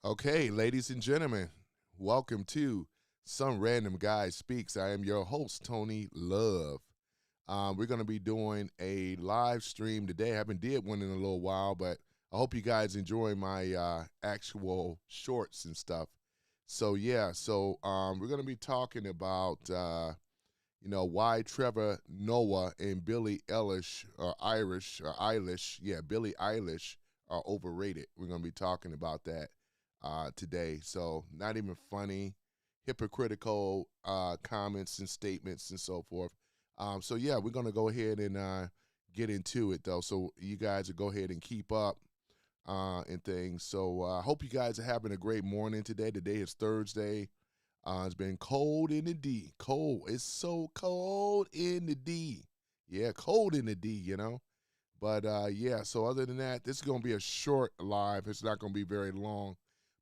Okay, ladies and gentlemen, welcome to Some Random Guy Speaks. I am your host, Tony Love. We're going to be doing a live stream today. I haven't did one in a little while, but I hope you guys enjoy my actual shorts and stuff. So we're going to be talking about, why Trevor Noah and Billie Eilish, Billie Eilish are overrated. We're going to be talking about that today. So not even funny, hypocritical comments and statements and so forth. We're gonna go ahead and get into it though. So you guys will go ahead and keep up and things. So I hope you guys are having a great morning today. Today is Thursday. It's been cold in the D. Cold. It's so cold in the D. Yeah, cold in the D. But so other than that, this is going to be a short live. It's not going to be very long.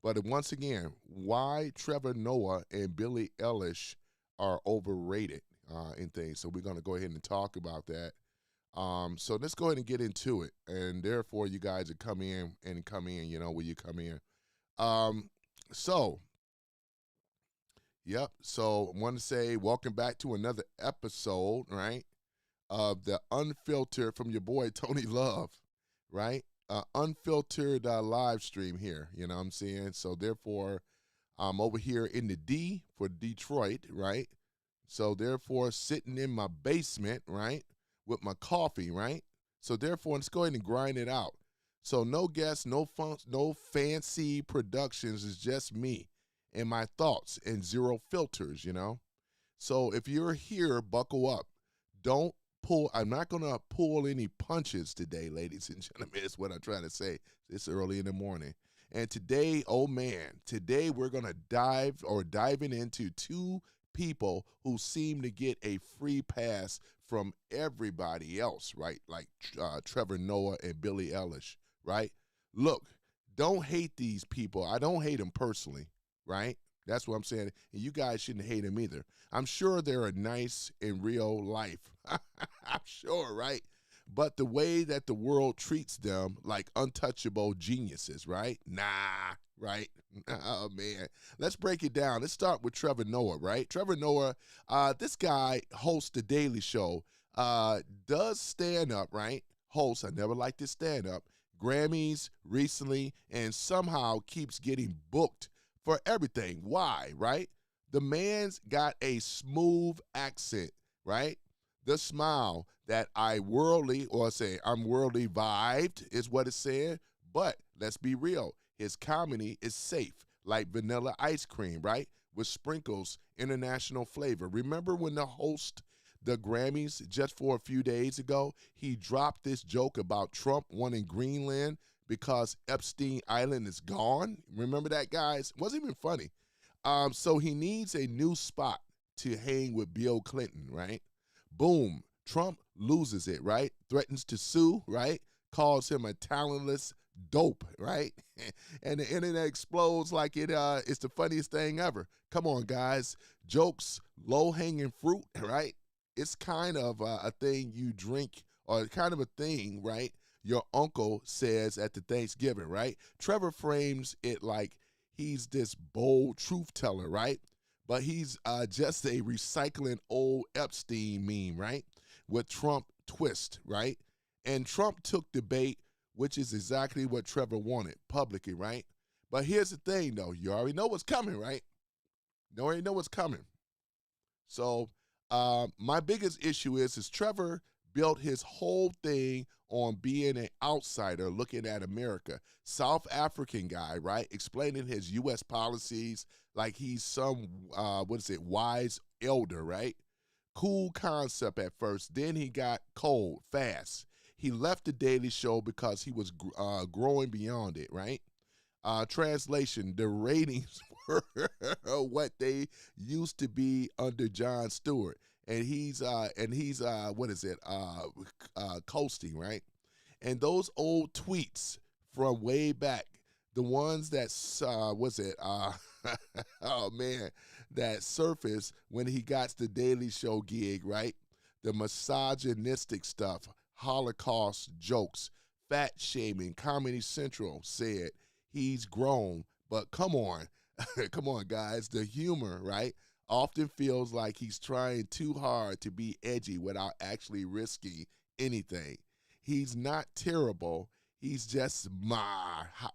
But once again, why Trevor Noah and Billie Eilish are overrated in things. So we're going to go ahead and talk about that. So let's go ahead and get into it. And therefore, you guys would come in, when you come in. So I want to say welcome back to another episode, right, of the Unfiltered from your boy, Tony Love, right? Unfiltered live stream here, you know what I'm saying? So therefore, I'm over here in the D for Detroit, right? So therefore, sitting in my basement, right, with my coffee, right? So therefore, let's go ahead and grind it out. So no guests, no fancy productions. It's just me and my thoughts and zero filters. So if you're here, buckle up. I'm not going to pull any punches today, ladies and gentlemen, is what I'm trying to say. It's early in the morning. And today, today we're going to diving into two people who seem to get a free pass from everybody else, right? Like Trevor Noah and Billie Eilish, right? Look, don't hate these people. I don't hate them personally, right? That's what I'm saying. And you guys shouldn't hate them either. I'm sure they're nice in real life. I'm sure, right? But the way that the world treats them like untouchable geniuses, right? Nah, right? Oh, man. Let's break it down. Let's start with Trevor Noah, right? Trevor Noah, this guy hosts The Daily Show, does stand-up, right? Hosts, I never liked this stand-up, Grammys recently, and somehow keeps getting booked for everything. Why, right? The man's got a smooth accent, right? The smile that I'm worldly vibed is what it's saying. But let's be real. His comedy is safe, like vanilla ice cream, right? With sprinkles, international flavor. Remember when the Grammys just for a few days ago, he dropped this joke about Trump wanting Greenland because Epstein Island is gone? Remember that, guys? It wasn't even funny. So he needs a new spot to hang with Bill Clinton, right? Boom. Trump loses it, right? Threatens to sue, right? Calls him a talentless dope, right? And the internet explodes like it's the funniest thing ever. Come on, guys. Jokes, low-hanging fruit, right? It's kind of a thing you drink, or kind of a thing, right, your uncle says at the Thanksgiving, right? Trevor frames it like he's this bold truth teller, right? But he's just a recycling old Epstein meme, right? With Trump twist, right? And Trump took the bait, which is exactly what Trevor wanted publicly, right? But here's the thing, though. You already know what's coming, right? You already know what's coming. So my biggest issue is Trevor built his whole thing on being an outsider looking at America. South African guy, right? Explaining his U.S. policies like he's some, wise elder, right? Cool concept at first. Then he got cold fast. He left the Daily Show because he was growing beyond it, right? Translation, the ratings were what they used to be under Jon Stewart. And he's coasting, right? And those old tweets from way back, the ones that oh man, that surfaced when he got the Daily Show gig, right? The misogynistic stuff, Holocaust jokes, fat shaming. Comedy Central said he's grown But come on, come on, guys. The humor, right, often feels like he's trying too hard to be edgy without actually risking anything. He's not terrible. He's just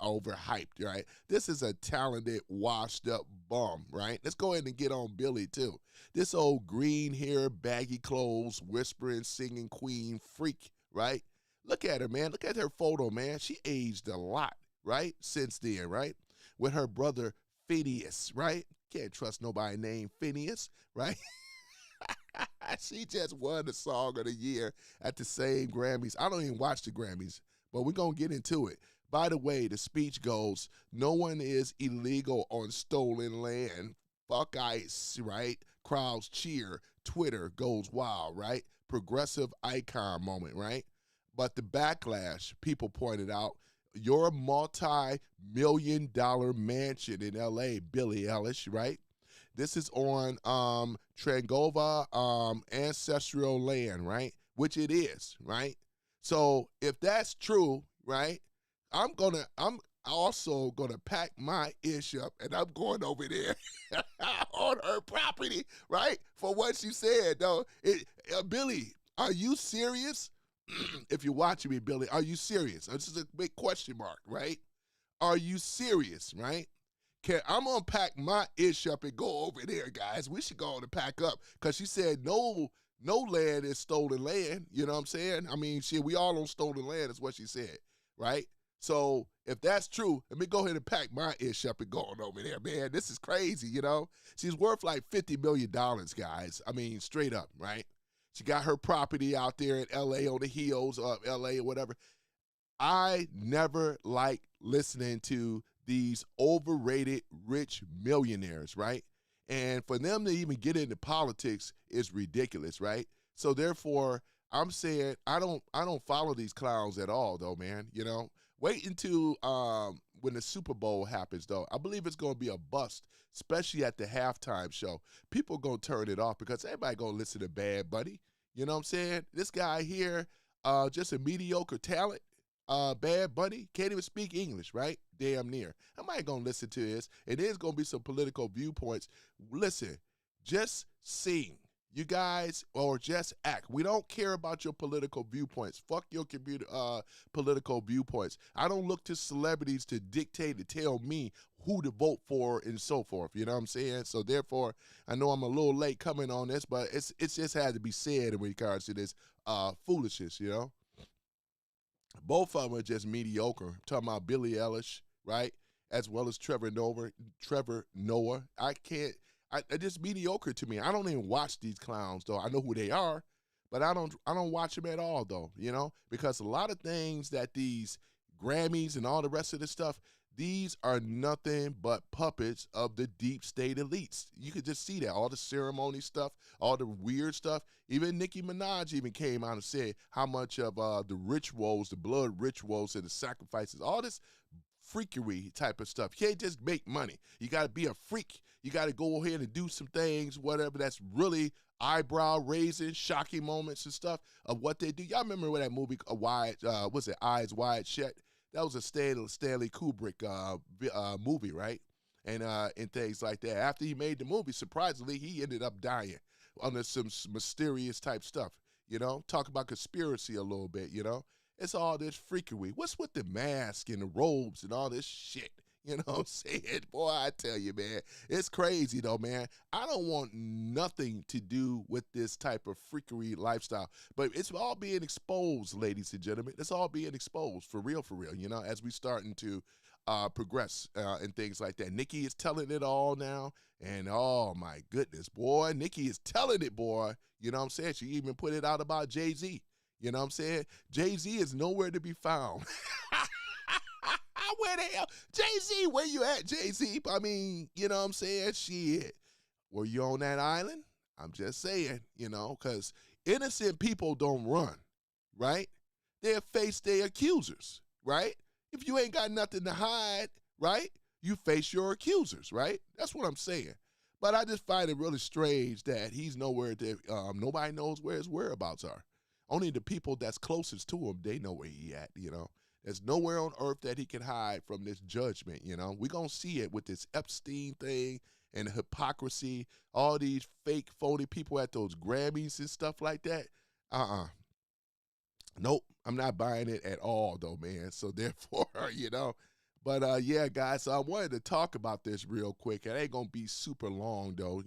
overhyped, right? This is a talented, washed up bum, right? Let's go ahead and get on Billie, too. This old green hair, baggy clothes, whispering, singing queen freak, right? Look at her, man. Look at her photo, man. She aged a lot, right? Since then, right? With her brother Phineas, right? Can't trust nobody named Phineas, right? She just won the Song of the Year at the same Grammys. I don't even watch the Grammys, but we're going to get into it. By the way, the speech goes, no one is illegal on stolen land. Fuck ICE, right? Crowds cheer. Twitter goes wild, right? Progressive icon moment, right? But the backlash, people pointed out, your multi-million-dollar mansion in L.A., Billie Eilish, right? This is on Trangova ancestral land, right? Which it is, right? So if that's true, right, I'm also gonna pack my ish up and I'm going over there on her property, right? For what she said, though. Billie, are you serious? If you're watching me, Billie, are you serious? This is a big question mark, right? Are you serious, right? I'm gonna pack my ish up and go over there, guys. We should go on and pack up because she said no land is stolen land. You know what I'm saying? I mean, shit, we all on stolen land is what she said, right? So if that's true, let me go ahead and pack my ish up and go on over there, man. This is crazy, you know? She's worth like $50 million, guys. I mean, straight up, right? She got her property out there in L.A. on the hills of L.A. or whatever. I never like listening to these overrated rich millionaires, right? And for them to even get into politics is ridiculous, right? So therefore, I'm saying I don't follow these clowns at all, though, man. You know, wait until when the Super Bowl happens, though. I believe it's going to be a bust, especially at the halftime show. People going to turn it off because everybody going to listen to Bad Bunny. You know what I'm saying? This guy here, just a mediocre talent. Bad Bunny can't even speak English, right? Damn near. I'm not gonna listen to this. And there's gonna be some political viewpoints. Listen, just sing, you guys, or just act. We don't care about your political viewpoints. Fuck your political viewpoints. I don't look to celebrities to dictate to tell me who to vote for and so forth. You know what I'm saying? So therefore, I know I'm a little late coming on this, but it's just had to be said in regards to this foolishness, you know? Both of them are just mediocre. I'm talking about Billie Eilish, right? As well as Trevor Noah. I just mediocre to me. I don't even watch these clowns though. I know who they are, but I don't watch them at all though, you know? Because a lot of things that these Grammys and all the rest of this stuff, these are nothing but puppets of the deep state elites. You could just see that. All the ceremony stuff, all the weird stuff. Even Nicki Minaj even came out and said how much of the rituals, the blood rituals and the sacrifices, all this freakery type of stuff. You can't just make money. You got to be a freak. You got to go ahead and do some things, whatever, that's really eyebrow raising, shocking moments and stuff of what they do. Y'all remember when that movie, Eyes Wide Shut? That was a Stanley Kubrick movie, right? And things like that. After he made the movie, surprisingly, he ended up dying under some mysterious type stuff, you know? Talk about conspiracy a little bit, you know? It's all this freakery. What's with the mask and the robes and all this shit? You know what I'm saying? Boy, I tell you, man, it's crazy though, man. I don't want nothing to do with this type of freakery lifestyle, but it's all being exposed, ladies and gentlemen. It's all being exposed for real, you know, as we starting to progress and things like that. Nicki is telling it all now, and oh my goodness, boy, Nicki is telling it, boy. You know what I'm saying? She even put it out about Jay-Z. You know what I'm saying? Jay-Z is nowhere to be found. Where the hell? Jay-Z, where you at, Jay-Z? I mean, you know what I'm saying? Shit. Were you on that island? I'm just saying, you know, because innocent people don't run, right? They'll face their accusers, right? If you ain't got nothing to hide, right, you face your accusers, right? That's what I'm saying. But I just find it really strange that he's nowhere there. Nobody knows where his whereabouts are. Only the people that's closest to him, they know where he at, you know. There's nowhere on earth that he can hide from this judgment. We're going to see it with this Epstein thing and the hypocrisy, all these fake, phony people at those Grammys and stuff like that. Uh-uh. Nope, I'm not buying it at all, though, man. So therefore, But yeah, guys, so I wanted to talk about this real quick. It ain't gonna be super long, though.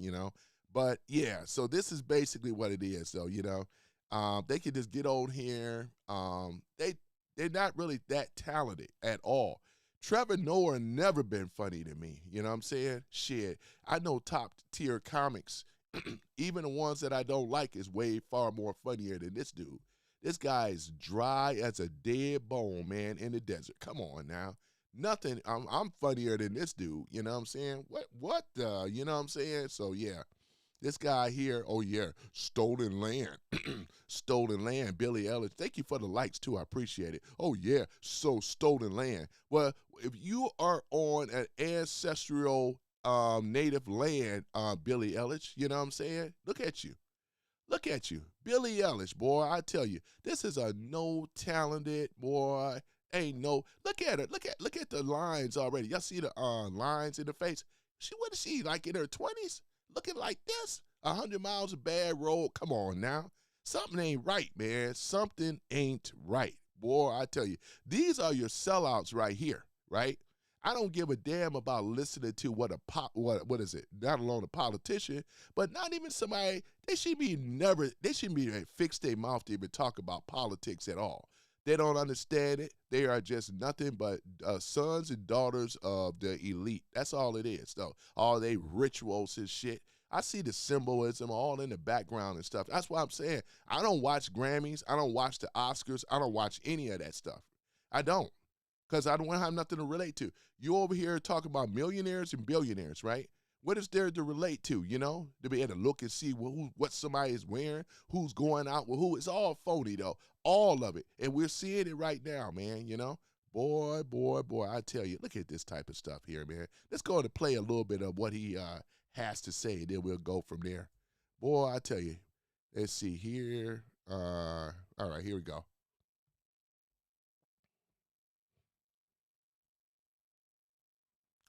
But yeah, so this is basically what it is, though. They can just get on here. They're not really that talented at all. Trevor Noah never been funny to me. You know what I'm saying? Shit, I know top tier comics, even the ones that I don't like, is way far more funnier than this dude. This guy is dry as a dead bone, man, in the desert. Come on now. Nothing. I'm funnier than this dude. You know what I'm saying? What the? You know what I'm saying? So yeah. This guy here, oh yeah, stolen land. Stolen land, Billie Eilish. Thank you for the likes too. I appreciate it. Oh yeah, so stolen land. Well, if you are on an ancestral native land, Billie Eilish, you know what I'm saying? Look at you. Look at you. Billie Eilish, boy, I tell you, this is a no talented boy. Ain't no look at her. Look at the lines already. Y'all see the lines in the face? What is she, like in her 20s? Looking like this? 100 miles of bad road. Come on now. Something ain't right, man. Something ain't right. Boy, I tell you, these are your sellouts right here, right? I don't give a damn about listening to what is it? Not alone a politician, but not even somebody. They shouldn't be fix their mouth to even talk about politics at all. They don't understand it. They are just nothing but sons and daughters of the elite. That's all it is, though. All they rituals and shit. I see the symbolism all in the background and stuff. That's why I'm saying I don't watch Grammys. I don't watch the Oscars. I don't watch any of that stuff. I don't, because I don't have nothing to relate to. You over here talking about millionaires and billionaires, right? What is there to relate to, To be able to look and see what somebody is wearing, who's going out with who. It's all phony, though. All of it. And we're seeing it right now, man. Boy, boy, boy, I tell you, look at this type of stuff here, man. Let's go to play a little bit of what he has to say, then we'll go from there. Boy, I tell you. Let's see here. All right, here we go.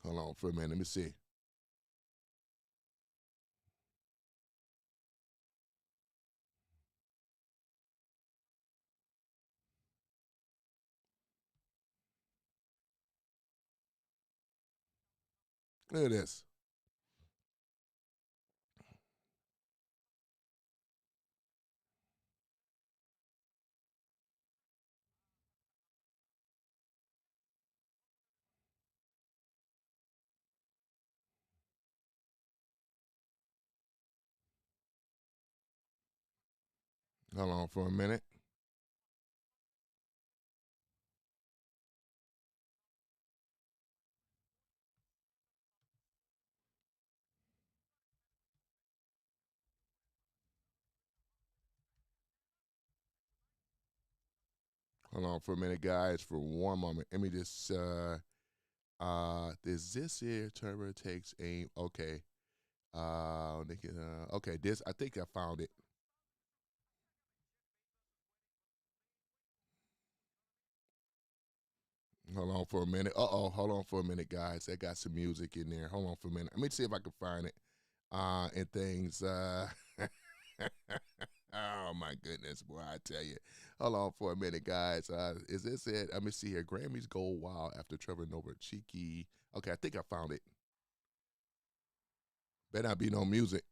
Hold on for a minute. Let me see. Look at this. Hold on for a minute. Hold on for a minute, guys, for one moment. Let me just is this here Trevor takes aim? Okay. Okay, this I think I found it. Hold on for a minute. Hold on for a minute, guys. I got some music in there. Hold on for a minute. Let me see if I can find it. And things oh my goodness, boy, I tell you. Hold on for a minute, guys. Is this it? Let me see here. Grammys go wild after Trevor Noah cheeky. Okay, I think I found it. Better not be no music.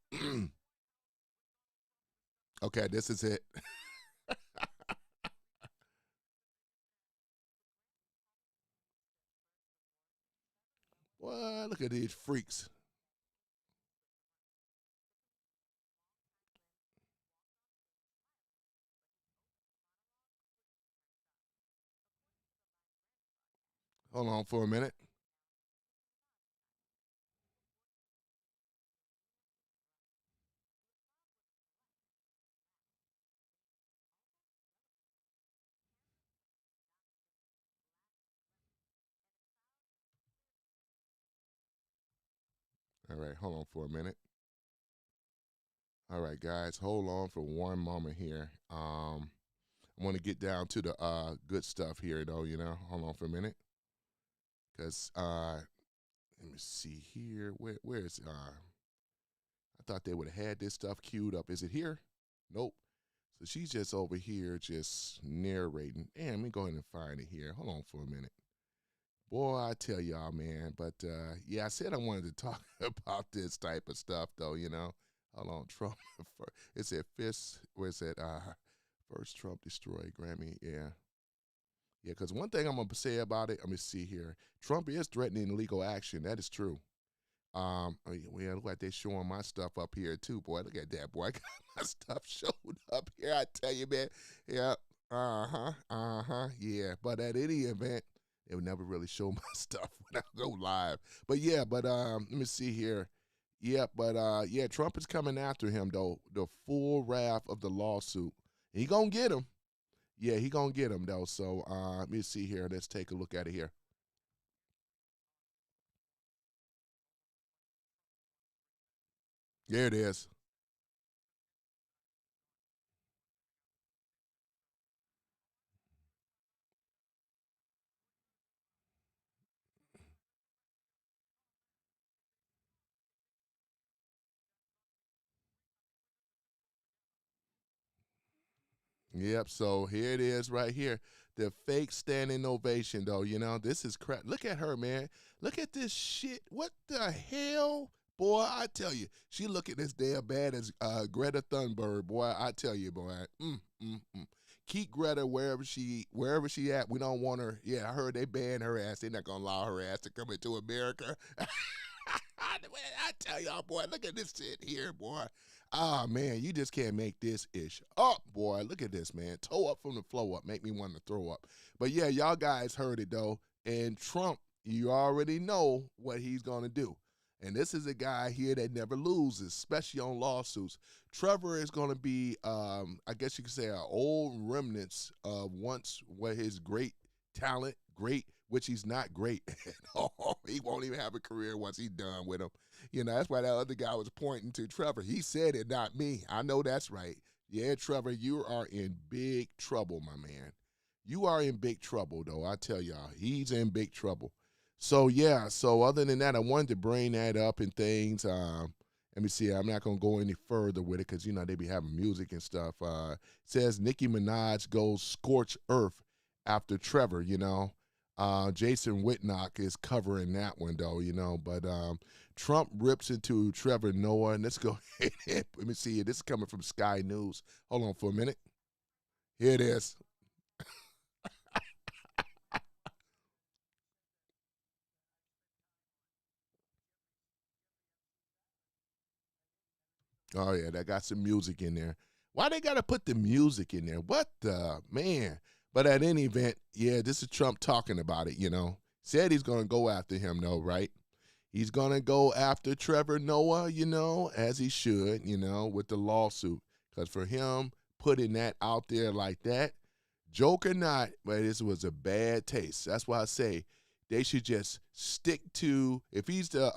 Okay, this is it. Well, look at these freaks. Hold on for a minute. All right, hold on for a minute. All right, guys, hold on for one moment here. I want to get down to the good stuff here, though. Hold on for a minute, cause let me see here. Where is I thought they would have had this stuff queued up. Is it here? Nope. So she's just over here just narrating. And let me go ahead and find it here. Hold on for a minute. Boy, I tell y'all, man. But yeah, I said I wanted to talk about this type of stuff, though. Hold on, Trump. It said fist. Where is it? First Trump destroyed Grammy. Yeah. Yeah, because one thing I'm going to say about it, let me see here. Trump is threatening legal action. That is true. Yeah, look like they showing my stuff up here too, boy. Look at that, boy. I got my stuff showed up here. I tell you, man. Yeah. Yeah. But at any event, they would never really show my stuff when I go live. But yeah, let me see here. Yeah, but yeah, Trump is coming after him though. The full wrath of the lawsuit. He gonna get him. Yeah, he gonna get him though. So let me see here. Let's take a look at it here. There it is. Yep. So here it is right here. The fake standing ovation, though. This is crap. Look at her, man. Look at this shit. What the hell? Boy, I tell you, she looking as damn bad as Greta Thunberg, boy. I tell you, boy. Keep Greta wherever she at. We don't want her. Yeah, I heard they banned her ass. They're not gonna allow her ass to come into America. I tell y'all, boy, look at this shit here, boy. Ah, man, you just can't make this ish up, boy. Look at this, man. Toe up from the flow up. Make me want to throw up. But yeah, y'all guys heard it, though. And Trump, you already know what he's going to do. And this is a guy here that never loses, especially on lawsuits. Trevor is going to be, I guess you could say, an old remnants of once what his great talent, which he's not great at all. He won't even have a career once he's done with him. That's why that other guy was pointing to Trevor. He said it, not me. I know that's right. Yeah, Trevor, you are in big trouble, my man. You are in big trouble, though. I tell y'all, he's in big trouble. So, yeah, so other than that, I wanted to bring that up and things. Let me see. I'm not going to go any further with it because, they be having music and stuff. Says Nicki Minaj goes scorch earth after Trevor, Jason Whitlock is covering that one, though, But Trump rips into Trevor Noah. And let's go ahead. Let me see. This is coming from Sky News. Hold on for a minute. Here it is. Oh, yeah, that got some music in there. Why they got to put the music in there? What the, man? But at any event, yeah, this is Trump talking about it, Said he's going to go after him, though, right? He's going to go after Trevor Noah, as he should, with the lawsuit. Because for him putting that out there like that, joke or not, but this was a bad taste. That's why I say they should just stick to, if he's the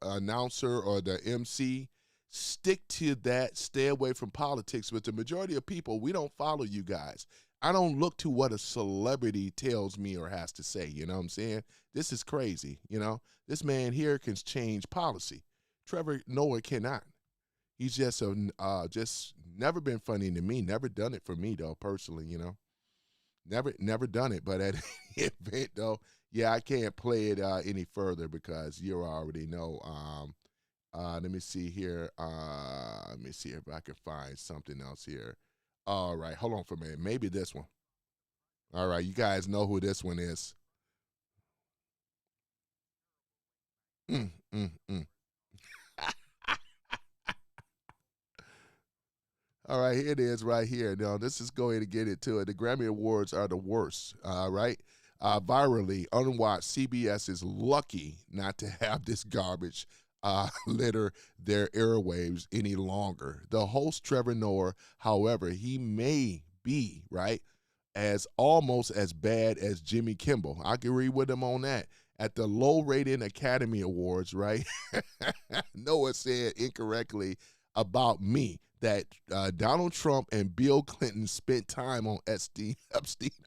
announcer or the MC, stick to that. Stay away from politics. But the majority of people, we don't follow you guys. I don't look to what a celebrity tells me or has to say. You know what I'm saying? This is crazy. This man here can change policy. Trevor Noah cannot. He's just just never been funny to me. Never done it for me though, personally. Never done it. But at any event though, yeah, I can't play it any further because you already know. Let me see here. Let me see if I can find something else here. All right, hold on for a minute. Maybe this one. All right, you guys know who this one is. Mm, mm, mm. All right, here it is right here. Now, this is going to get into it. The Grammy Awards are the worst, right? Virally, unwatched, CBS is lucky not to have this garbage litter their airwaves any longer. The host, Trevor Noah, however, he may be, right, as almost as bad as Jimmy Kimmel. I agree with him on that. At the low-rated Academy Awards, right, Noah said incorrectly about me. that Donald Trump and Bill Clinton spent time on Epstein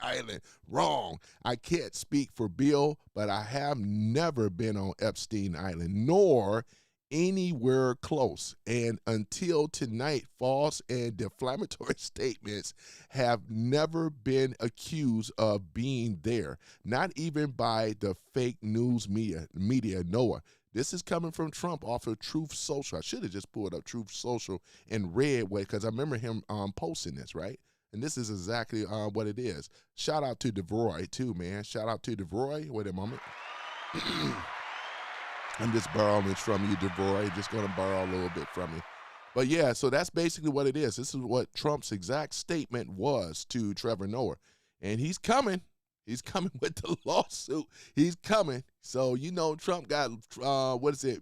Island. Wrong. I can't speak for Bill, but I have never been on Epstein Island, nor anywhere close. And until tonight, false and defamatory statements have never been accused of being there, not even by the fake news media Noah. This is coming from Trump off of Truth Social. I should have just pulled up Truth Social and read what, because I remember him posting this, right? And this is exactly what it is. Shout out to DeVroy, too, man. Shout out to DeVroy. Wait a moment. I'm just borrowing from you, DeVroy. Just going to borrow a little bit from you. But, yeah, so that's basically what it is. This is what Trump's exact statement was to Trevor Noah. And he's coming. He's coming with the lawsuit. He's coming. So, you know, Trump got,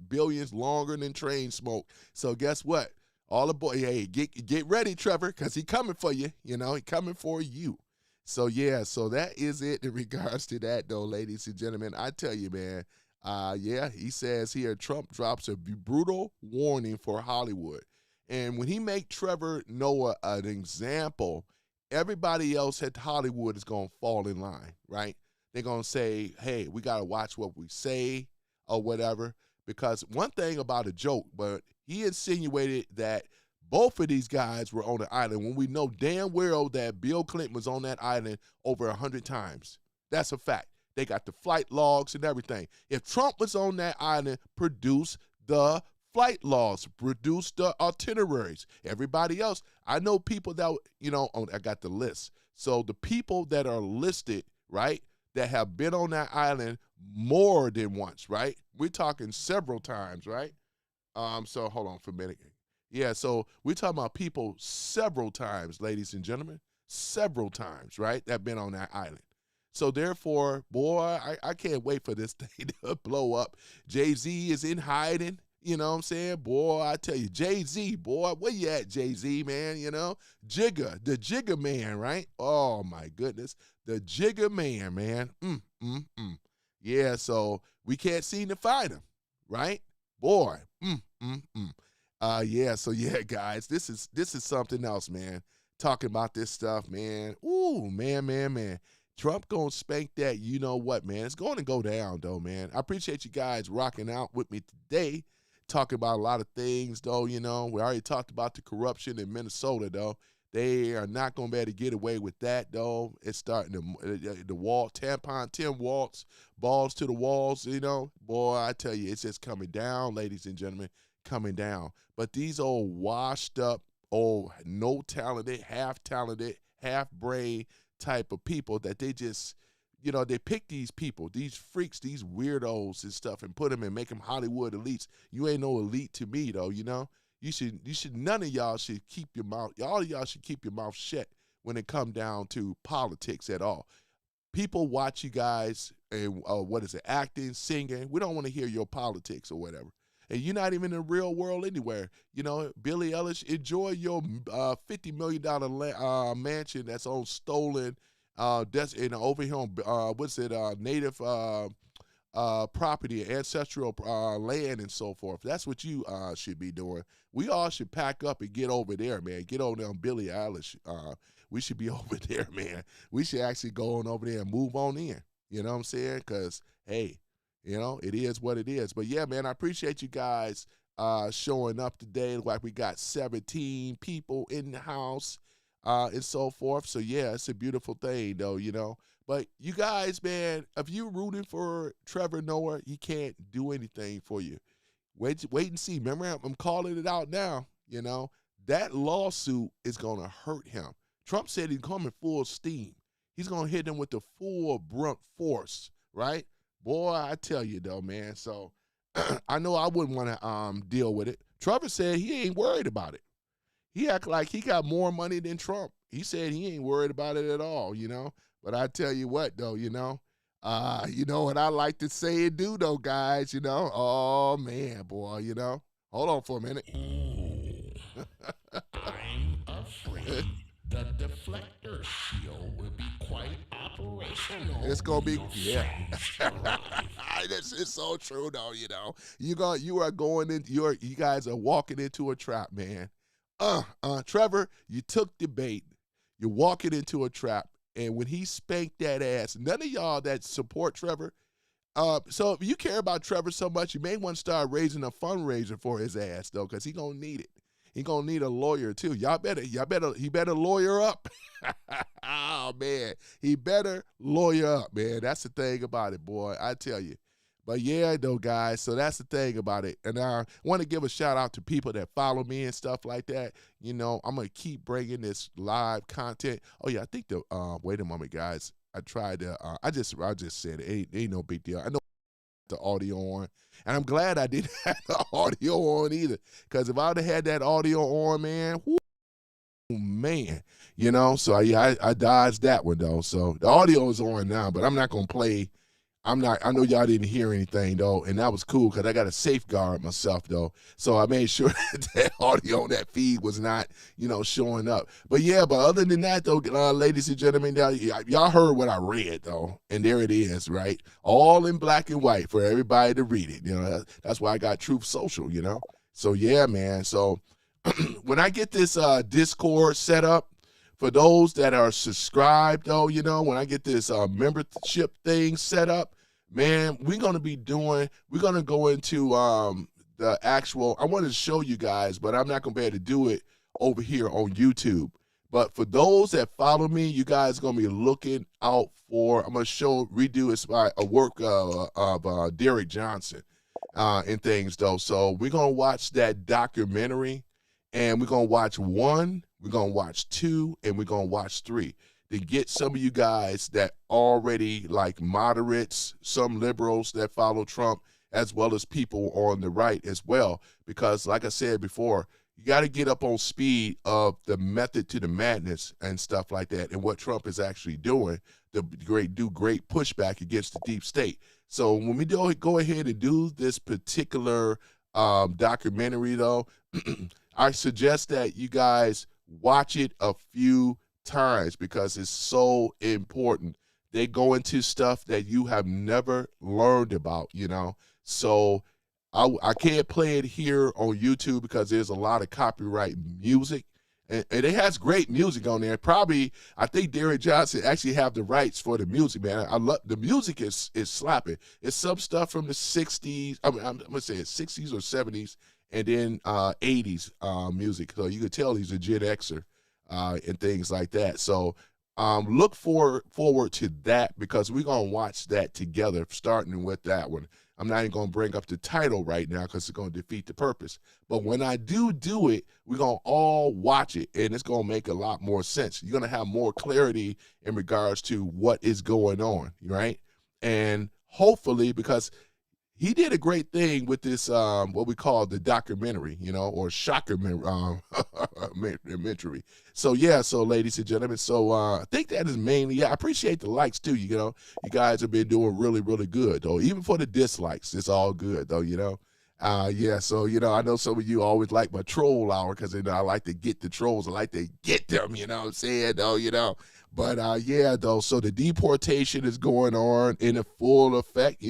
billions longer than train smoke. So guess what? All the boy, hey, get ready, Trevor, because he coming for you. You know, he coming for you. So, yeah, so that is it in regards to that, though, ladies and gentlemen. I tell you, man, he says here, Trump drops a brutal warning for Hollywood. And when he make Trevor Noah an example, everybody else at Hollywood is going to fall in line, right? They're going to say, hey, we got to watch what we say or whatever. Because one thing about a joke, but he insinuated that both of these guys were on the island when we know damn well that Bill Clinton was on that island over 100 times. That's a fact. They got the flight logs and everything. If Trump was on that island, produce the flight logs, produce the itineraries. Everybody else, I know people that, I got the list. So the people that are listed, right, that have been on that island more than once, right? We're talking several times, right? So hold on for a minute. Yeah, so we're talking about people several times, ladies and gentlemen, several times, right, that have been on that island. So therefore, boy, I can't wait for this thing to blow up. Jay-Z is in hiding. You know what I'm saying? Boy, I tell you, Jay-Z, boy, where you at, Jay-Z, man? You know? Jigga, the Jigga man, right? Oh, my goodness. The Jigga man. Yeah, so we can't seem to find him, right? Boy, yeah, so yeah, guys, this is something else, man. Talking about this stuff, man. Ooh, man. Trump gonna spank that, you know what, man. It's going to go down, though, man. I appreciate you guys rocking out with me today, talking about a lot of things, though, you know. We already talked about the corruption in Minnesota, though. They are not going to be able to get away with that, though. It's starting the wall, tampon, 10 walls, balls to the walls, you know. Boy, I tell you, it's just coming down, ladies and gentlemen, coming down. But these old washed up, old no-talented, half-brain type of people that they just, they pick these people, these freaks, these weirdos and stuff, and put them and make them Hollywood elites. You ain't no elite to me, though, you know. You should, none of y'all should keep your mouth, all of y'all should keep your mouth shut when it come down to politics at all. People watch you guys and, acting, singing. We don't want to hear your politics or whatever. And you're not even in the real world anywhere. You know, Billie Eilish, enjoy your $50 million mansion that's on stolen, that's over here on, native property, ancestral land and so forth. That's what you should be doing. We all should pack up and get over there, man. Get over there on Billie Eilish. We should be over there, man. We should actually go on over there and move on in. You know what I'm saying? Because, hey, it is what it is. But, yeah, man, I appreciate you guys showing up today. Like we got 17 people in the house and so forth. So, yeah, it's a beautiful thing, though, you know. But you guys, man, if you're rooting for Trevor Noah, he can't do anything for you. Wait and see. Remember, I'm calling it out now, you know. That lawsuit is going to hurt him. Trump said he's coming full steam. He's going to hit him with the full brunt force, right? Boy, I tell you, though, man. So I know I wouldn't want to deal with it. Trevor said he ain't worried about it. He act like he got more money than Trump. He said he ain't worried about it at all, you know. But I tell you what, though, you know what I like to say and do, though, guys, you know. Oh, man, boy, you know. Hold on for a minute. I'm afraid the deflector shield will be quite operational. It's going to be, yeah. This is so true, though, you know. You guys are walking into a trap, man. Trevor, you took the bait. You're walking into a trap. And when he spanked that ass, none of y'all that support Trevor, so if you care about Trevor so much, you may want to start raising a fundraiser for his ass, though, because he going to need it. He going to need a lawyer, too. He better lawyer up. Oh, man. He better lawyer up, man. That's the thing about it, boy. I tell you. But yeah, though, guys, so that's the thing about it. And I want to give a shout out to people that follow me and stuff like that. You know, I'm going to keep bringing this live content. Oh, yeah, I think wait a moment, guys. I tried to, I just said it. Ain't no big deal. I know the audio on, and I'm glad I didn't have the audio on either, because if I would have had that audio on, man, man, you know, so I dodged that one, though. So the audio is on now, but I'm not going to play. I know y'all didn't hear anything, though, and that was cool because I got to safeguard myself, though. So I made sure that audio on that feed was not, showing up. But yeah, but other than that, though, ladies and gentlemen, y'all heard what I read, though, and there it is, right? All in black and white for everybody to read it. That's why I got Truth Social, So yeah, man. So when I get this Discord set up, for those that are subscribed, though, when I get this membership thing set up, man, we're going to go into the actual, I wanted to show you guys, but I'm not going to be able to do it over here on YouTube. But for those that follow me, you guys are going to be looking out for, I'm going to redo a work of Derek Johnson and things, though. So we're going to watch that documentary, and we're going to watch 1, we're going to watch 2, and we're going to watch 3 to get some of you guys that already like moderates, some liberals that follow Trump, as well as people on the right as well. Because like I said before, you got to get up on speed of the method to the madness and stuff like that, and what Trump is actually doing to do great pushback against the deep state. So when we go ahead and do this particular documentary, though, I suggest that you guys watch it a few times because it's so important. They go into stuff that you have never learned about, So I can't play it here on YouTube because there's a lot of copyright music. And it has great music on there. Probably, I think Derek Johnson actually have the rights for the music, man. I love the music is slapping. It's some stuff from the 60s. I'm gonna say it's 60s or 70s, and then 80s music. So you could tell he's a Gen Xer and things like that. So look forward to that because we're gonna watch that together, starting with that one. I'm not even going to bring up the title right now because it's going to defeat the purpose. But when I do it, we're going to all watch it, and it's going to make a lot more sense. You're going to have more clarity in regards to what is going on, right? And hopefully, because he did a great thing with this, what we call the documentary, or shockumentary. So, yeah, so ladies and gentlemen, so I think that is mainly, I appreciate the likes, too, you guys have been doing really, really good, though. Even for the dislikes, it's all good, though, yeah, so, I know some of you always like my troll hour because, I like to get the trolls. I like to get them, what I'm saying, though, But, yeah, though, so the deportation is going on in a full effect,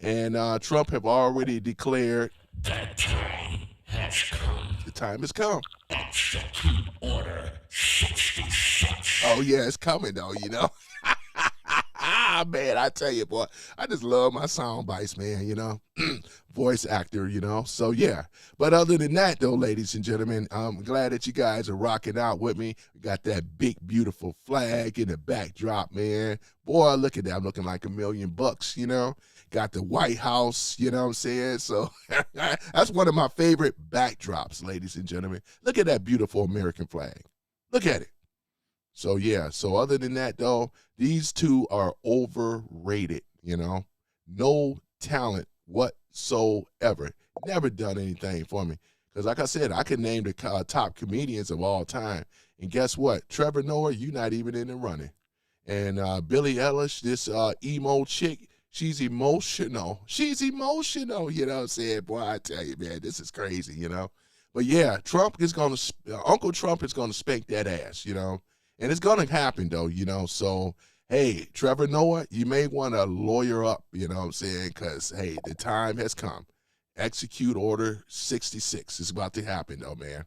and Trump have already declared that time has come. The time has come. Execute Order 66. Oh, yeah, it's coming, though, Man, I tell you, boy, I just love my sound bites, man, voice actor, so yeah. But other than that, though, ladies and gentlemen, I'm glad that you guys are rocking out with me. We got that big, beautiful flag in the backdrop, man. Boy, look at that. I'm looking like $1 million, Got the White House, what I'm saying? So that's one of my favorite backdrops, ladies and gentlemen. Look at that beautiful American flag. Look at it. So, yeah, so other than that, though, these two are overrated, no talent whatsoever. Never done anything for me. Because like I said, I can name the top comedians of all time. And guess what? Trevor Noah, you're not even in the running. And Billie Eilish, this emo chick, she's emotional. She's emotional, what I'm saying? Boy, I tell you, man, this is crazy, But, yeah, Uncle Trump is going to spank that ass, And it's going to happen, though, So, hey, Trevor Noah, you may want to lawyer up, what I'm saying? Because, hey, the time has come. Execute Order 66 is about to happen, though, man.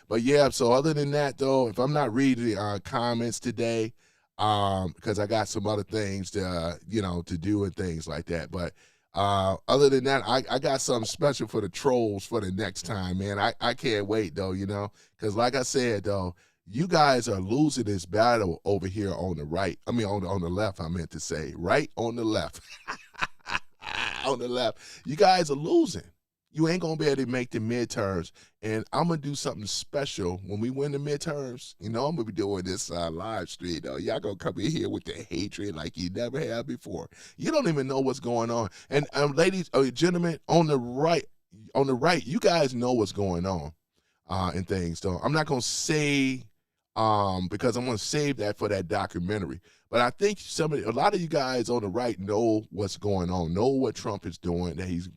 But yeah, so other than that, though, if I'm not reading the comments today, because I got some other things to, to do and things like that. But other than that, I got something special for the trolls for the next time, man. I can't wait, though, because like I said, though, you guys are losing this battle over here on the right. I mean, on the left, I meant to say, right on the left. On the left. You guys are losing. You ain't gonna be able to make the midterms, and I'm gonna do something special when we win the midterms. I'm gonna be doing this live stream. Though y'all gonna come in here with the hatred like you never have before. You don't even know what's going on. And ladies, gentlemen, on the right, you guys know what's going on, and things. So I'm not gonna say, because I'm gonna save that for that documentary. But I think a lot of you guys on the right know what's going on, know what Trump is doing, that he's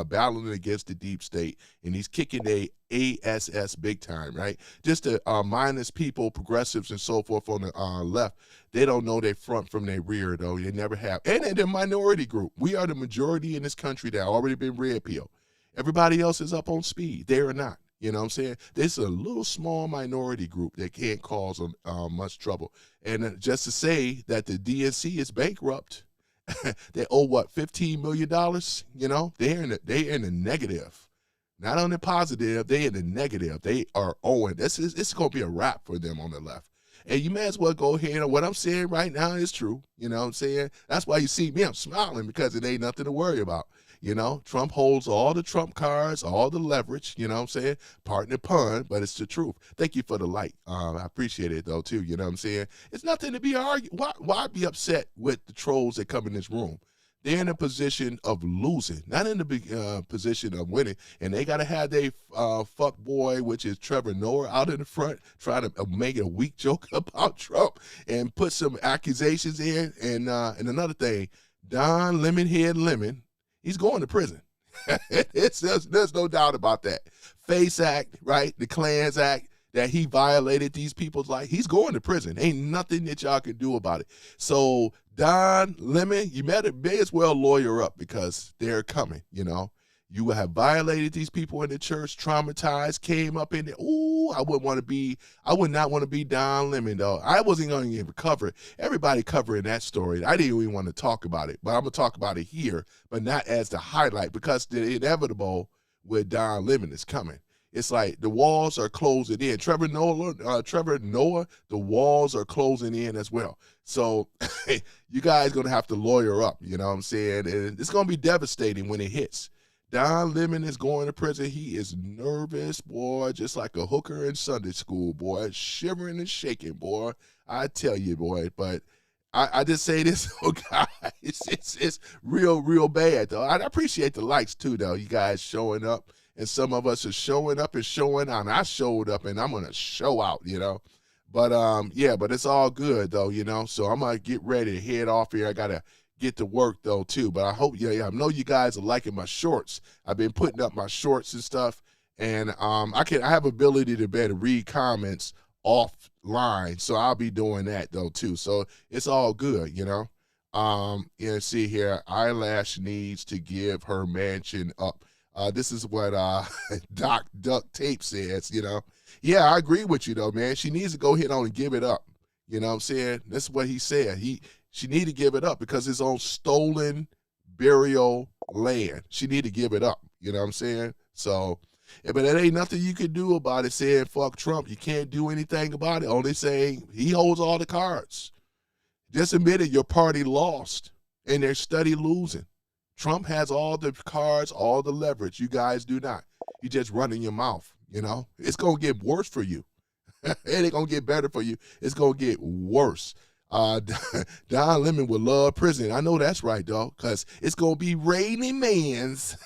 battling against the deep state, and he's kicking the ASS big time, right? Just the minus people, progressives, and so forth on the left, they don't know their front from their rear, though. They never have. And they're the minority group. We are the majority in this country that already been red pill. Everybody else is up on speed. They are not. You know what I'm saying? This is a little small minority group that can't cause much trouble. And just to say that the DNC is bankrupt, they owe what, $15 million? They're in the negative. Not on the positive, they're in the negative. They are owing. It's going to be a wrap for them on the left. And you may as well go ahead, and what I'm saying right now is true. You know what I'm saying? That's why you see me, I'm smiling, because it ain't nothing to worry about. Trump holds all the Trump cards, all the leverage, you know what I'm saying? Pardon the pun, but it's the truth. Thank you for the like. I appreciate it, though, too, you know what I'm saying? It's nothing to be argued. Why be upset with the trolls that come in this room? They're in a position of losing, not in the position of winning. And they got to have their fuck boy, which is Trevor Noah, out in the front, trying to make a weak joke about Trump and put some accusations in. And another thing, Don Lemonhead Lemon, he's going to prison. There's no doubt about that. FACE Act, right? The Klans Act, that he violated these people's life. He's going to prison. Ain't nothing that y'all can do about it. So Don Lemon, you may as well lawyer up, because they're coming, You have violated these people in the church, traumatized, came up in there. Ooh, I would not want to be Don Lemon, though. I wasn't going to even cover it. Everybody covering that story. I didn't even want to talk about it, but I'm going to talk about it here, but not as the highlight, because the inevitable with Don Lemon is coming. It's like the walls are closing in. Trevor Noah, the walls are closing in as well. So you guys going to have to lawyer up, you know what I'm saying? And it's going to be devastating when it hits. Don Lemon is going to prison. He is nervous, boy, just like a hooker in Sunday school, boy, shivering and shaking, boy. I tell you, boy, but I just say this, guys, it's real bad, though. I appreciate the likes, too, though, you guys showing up. And some of us are showing up and showing out. And I showed up, and I'm going to show out, But, yeah, but it's all good, though, So I'm going to get ready to head off here. I got to get to work, though, too. But I hope, I know you guys are liking my shorts. I've been putting up my shorts and stuff. And I have ability to be able to read comments offline. So I'll be doing that, though, too. So it's all good, see here, Eyelash needs to give her mansion up. This is what Doc Duct Tape says, Yeah, I agree with you, though, man. She needs to go ahead on and give it up. You know what I'm saying? That's what he said. She need to give it up because it's on stolen burial land. She need to give it up. You know what I'm saying? So, but there ain't nothing you can do about it saying fuck Trump. You can't do anything about it. Only saying he holds all the cards. Just admit it, your party lost, and they're steady losing. Trump has all the cards, all the leverage. You guys do not. You just running your mouth, It's going to get worse for you. It ain't going to get better for you. It's going to get worse. Don Lemon would love prison. I know that's right, dog, because it's going to be raining mans.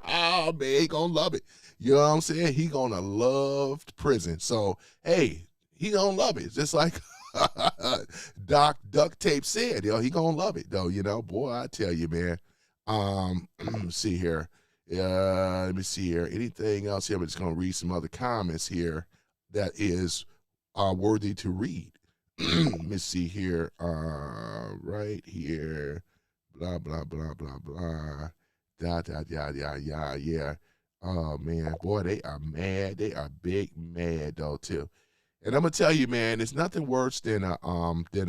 Oh, man, he going to love it. You know what I'm saying? He going to love prison. So, hey, he going to love it. Just like Doc Duct Tape said, he gonna love it though, boy, I tell you, man. Let me see here. Let me see here. Anything else here? I'm just gonna read some other comments here that is worthy to read. Let me see here. Right here. Blah blah blah blah blah. Yeah. Oh man, boy, they are mad. They are big mad though too. And I'm gonna tell you, man, it's nothing worse than a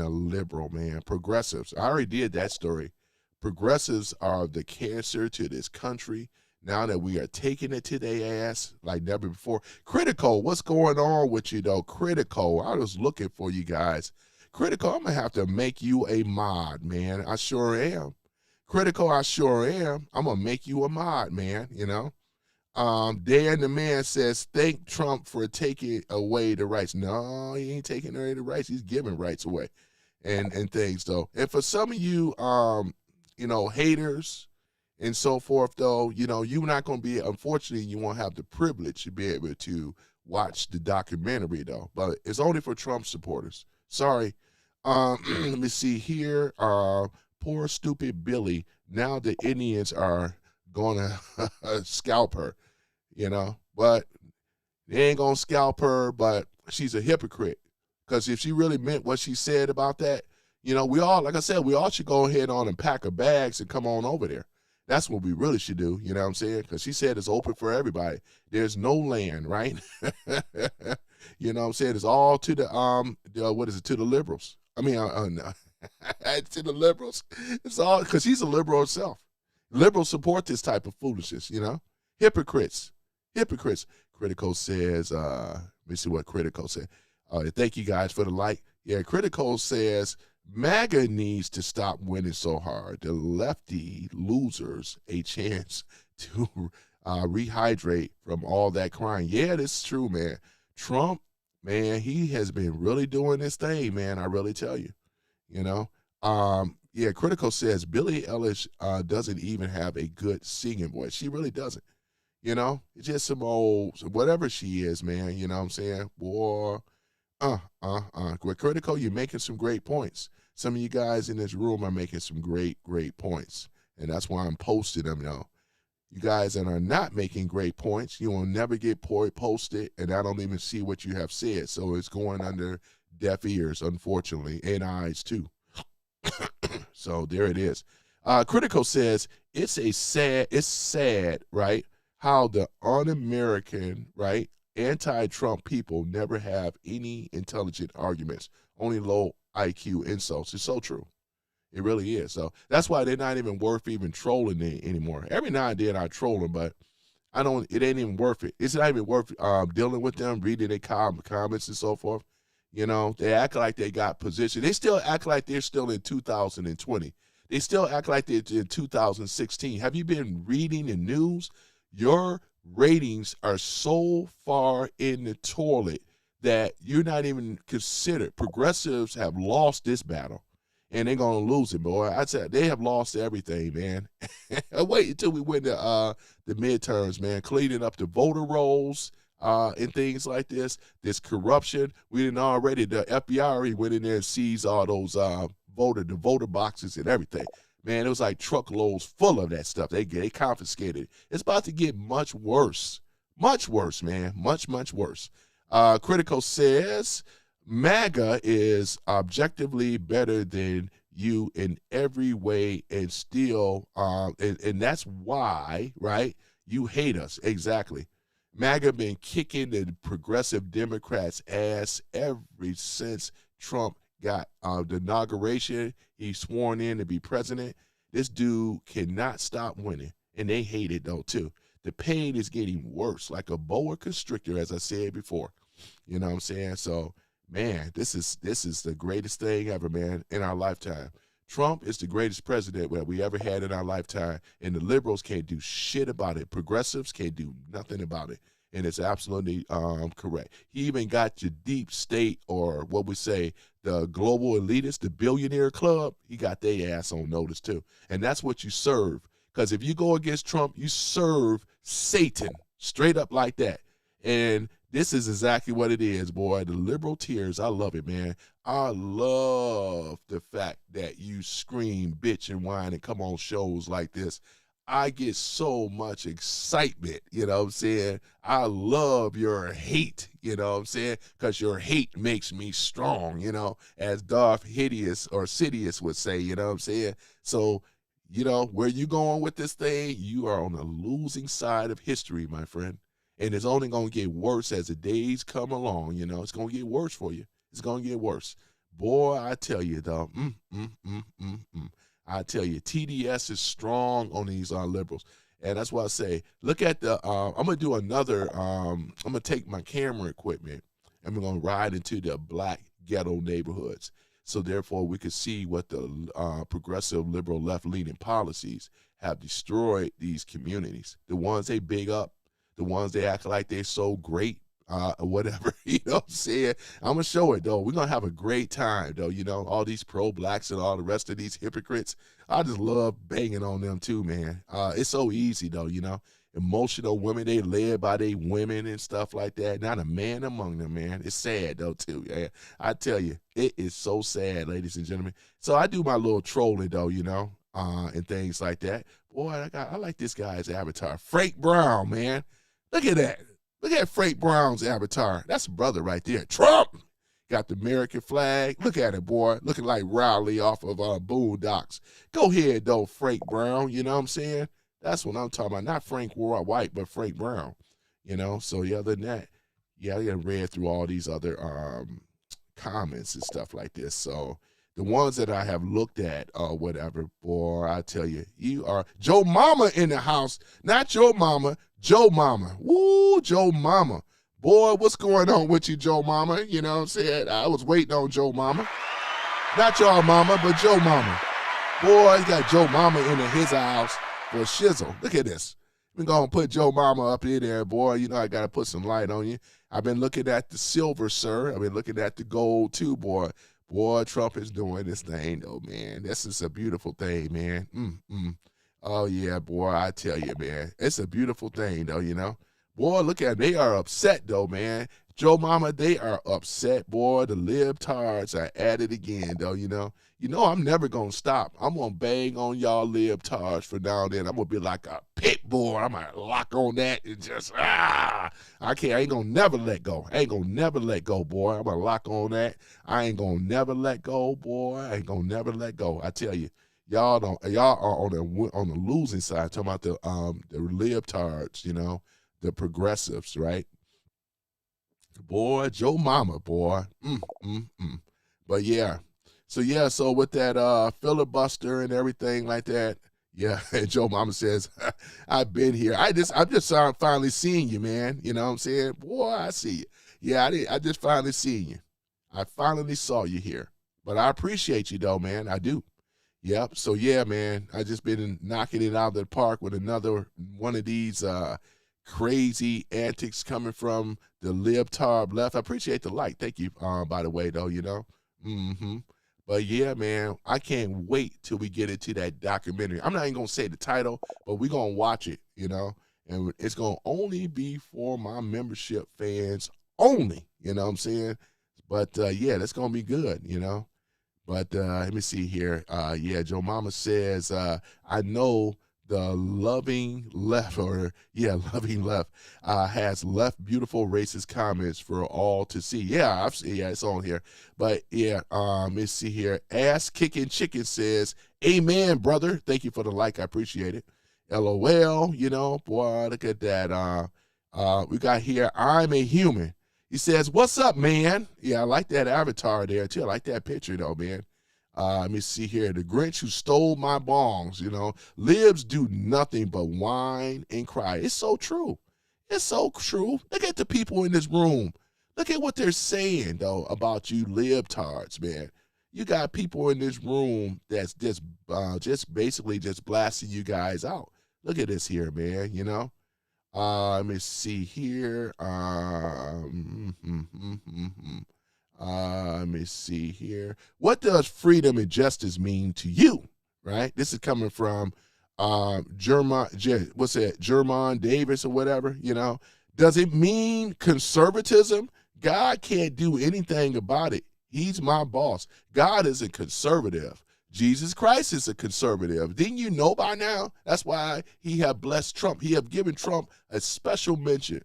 liberal, man. Progressives. I already did that story. Progressives are the cancer to this country. Now that we are taking it to their ass like never before. Critical, what's going on with you though? Critical. I was looking for you guys. Critical, I'm gonna have to make you a mod, man. I sure am. Critical, I sure am. I'm gonna make you a mod, man, you know. Dan the man says, thank Trump for taking away the rights. No, he ain't taking away the rights. He's giving rights away and things though. And for some of you, haters and so forth though, you're not going to be, unfortunately, you won't have the privilege to be able to watch the documentary though, but it's only for Trump supporters. Sorry. Let me see here. Poor stupid Billie. Now the Indians are gonna scalp her, but they ain't gonna scalp her, but she's a hypocrite. Because if she really meant what she said about that, we all, like I said, we all should go ahead on and pack our bags and come on over there. That's what we really should do, you know what I'm saying? Because she said it's open for everybody. There's no land, right? You know what I'm saying? It's all to to the liberals. I mean, no. To the liberals. It's all, because she's a liberal herself. Liberals support this type of foolishness, Hypocrites. Hypocrites. Critical says, let me see what Critical said. Thank you guys for the like. Yeah, Critical says, MAGA needs to stop winning so hard. The lefty losers a chance to rehydrate from all that crying. Yeah, this is true, man. Trump, man, he has been really doing this thing, man. I really tell you, Yeah, Critical says Billie Eilish doesn't even have a good singing voice. She really doesn't. It's just some old, whatever she is, man. You know what I'm saying? Boy, With Critical, you're making some great points. Some of you guys in this room are making some great, great points. And that's why I'm posting them, You guys that are not making great points, you will never get posted, and I don't even see what you have said. So it's going under deaf ears, unfortunately, and eyes too. So there it is. Critical says it's sad, right? How the un-American, right, anti-Trump people never have any intelligent arguments, only low IQ insults. It's so true. It really is. So that's why they're not even worth even trolling anymore. Every now and then I troll them, but it ain't even worth it. It's not even worth dealing with them, reading their comments and so forth. They act like they got position. They still act like they're still in 2020. They still act like they're in 2016. Have you been reading the news? Your ratings are so far in the toilet that you're not even considered. Progressives have lost this battle, and they're going to lose it, boy. I said they have lost everything, man. Wait until we win the midterms, man, cleaning up the voter rolls, and things like this corruption. We didn't already, the FBI already went in there and seized all those voter boxes and everything. Man, it was like truckloads full of that stuff. They confiscated it. It's about to get much worse. Much worse, man. Much, much worse. Critical says MAGA is objectively better than you in every way, and still, and that's why, right, you hate us. Exactly. MAGA been kicking the progressive Democrats' ass ever since Trump got the inauguration. He's sworn in to be president. This dude cannot stop winning, and they hate it though too. The pain is getting worse, like a boa constrictor, as I said before. You know what I'm saying? So, man, this is the greatest thing ever, man, in our lifetime. Trump is the greatest president that we ever had in our lifetime, and the liberals can't do shit about it. Progressives can't do nothing about it, and it's absolutely correct. He even got your deep state, or what we say, the global elitists, the billionaire club. He got their ass on notice too, and that's what you serve. Because if you go against Trump, you serve Satan, straight up like that. And this is exactly what it is, boy. The liberal tears, I love it, man. I love the fact that you scream, bitch, and whine and come on shows like this. I get so much excitement, you know what I'm saying? I love your hate, you know what I'm saying? Because your hate makes me strong, as Darth Hideous or Sidious would say, you know what I'm saying? So you know, where you going with this thing, you are on the losing side of history, my friend. And it's only going to get worse as the days come along, you know. It's going to get worse for you. It's going to get worse. Boy, I tell you, though, I tell you, TDS is strong on these liberals. And that's why I say, look at the, I'm going to do another, I'm going to take my camera equipment and we're going to ride into the black ghetto neighborhoods. So therefore, we could see what the progressive, liberal, left-leaning policies have destroyed these communities. The ones they big up, the ones they act like they're so great, or whatever, you know what I'm saying? I'm going to show it, though. We're going to have a great time, though, you know, all these pro-blacks and all the rest of these hypocrites. I just love banging on them, too, man. It's so easy, though, you know. Emotional women, they led by their women and stuff like that. Not a man among them, man. It's sad, though, too. Yeah. I tell you, it is so sad, ladies and gentlemen. So I do my little trolling, though, you know, and things like that. Boy, I like this guy's avatar. Frank Brown, man. Look at that. Look at Frank Brown's avatar. That's a brother right there. Trump got the American flag. Look at it, boy. Looking like Riley off of Boondocks. Go ahead, though, Frank Brown. You know what I'm saying? That's what I'm talking about. Not Frank White, but Frank Brown. You know? So, yeah, other than that, yeah, I read through all these other comments and stuff like this. So, the ones that I have looked at or whatever, boy, I tell you, you are Joe Mama in the house. Not your mama, Joe Mama. Woo, Joe Mama. Boy, what's going on with you, Joe Mama? You know what I'm saying? I was waiting on Joe Mama. Not y'all mama, but Joe Mama. Boy, he got Joe Mama in his house for a shizzle. Look at this. We're going to put Joe Mama up in there, boy. You know I got to put some light on you. I've been looking at the silver, sir. I've been looking at the gold, too, boy. Boy, Trump is doing this thing, though, man. This is a beautiful thing, man. Oh, yeah, boy, I tell you, man. It's a beautiful thing, though, you know. Boy, look at them. They are upset, though, man. Joe Mama, they are upset, boy. The libtards are at it again, though, you know. You know I'm never going to stop. I'm going to bang on y'all libtards for now and then. I'm going to be like a pit bull. I'm going to lock on that and just, I ain't going to never let go. I ain't going to never let go, boy. I'm going to lock on that. I ain't going to never let go, boy. I ain't going to never let go. I tell you, y'all are on the losing side, talking about the libtards, you know, the progressives, right? Boy, Joe Mama, boy. But yeah. So with that filibuster and everything like that, yeah, Joe Mama says, I've been here. I'm just finally seeing you, man. You know what I'm saying? Boy, I see you. Yeah, I just finally seen you. I finally saw you here. But I appreciate you, though, man. I do. Yep. So, yeah, man, I just been knocking it out of the park with another one of these crazy antics coming from the libtard left. I appreciate the like. Thank you, by the way, though, you know. But, yeah, man, I can't wait till we get into that documentary. I'm not even going to say the title, but we're going to watch it, you know. And it's going to only be for my membership fans only, you know what I'm saying? But, yeah, that's going to be good, you know. But let me see here. Yeah, Joe Mama says, I know the loving left has left beautiful racist comments for all to see. Yeah, I've seen. Yeah, it's on here. But yeah, let's see here. Ass Kicking Chicken says, "Amen, brother. Thank you for the like. I appreciate it." LOL. You know, boy, look at that. We got here. I'm a human. He says, "What's up, man?" Yeah, I like that avatar there too. I like that picture though, man. Let me see here. The Grinch who stole my bongs, you know. Libs do nothing but whine and cry. It's so true. It's so true. Look at the people in this room. Look at what they're saying, though, about you libtards, man. You got people in this room that's just basically just blasting you guys out. Look at this here, man, you know. Let me see here. Let me see here. What does freedom and justice mean to you? Right? This is coming from German Davis or whatever, you know. Does it mean conservatism? God can't do anything about it. He's my boss. God is a conservative. Jesus Christ is a conservative. Didn't you know by now? That's why he have blessed Trump. He have given Trump a special mission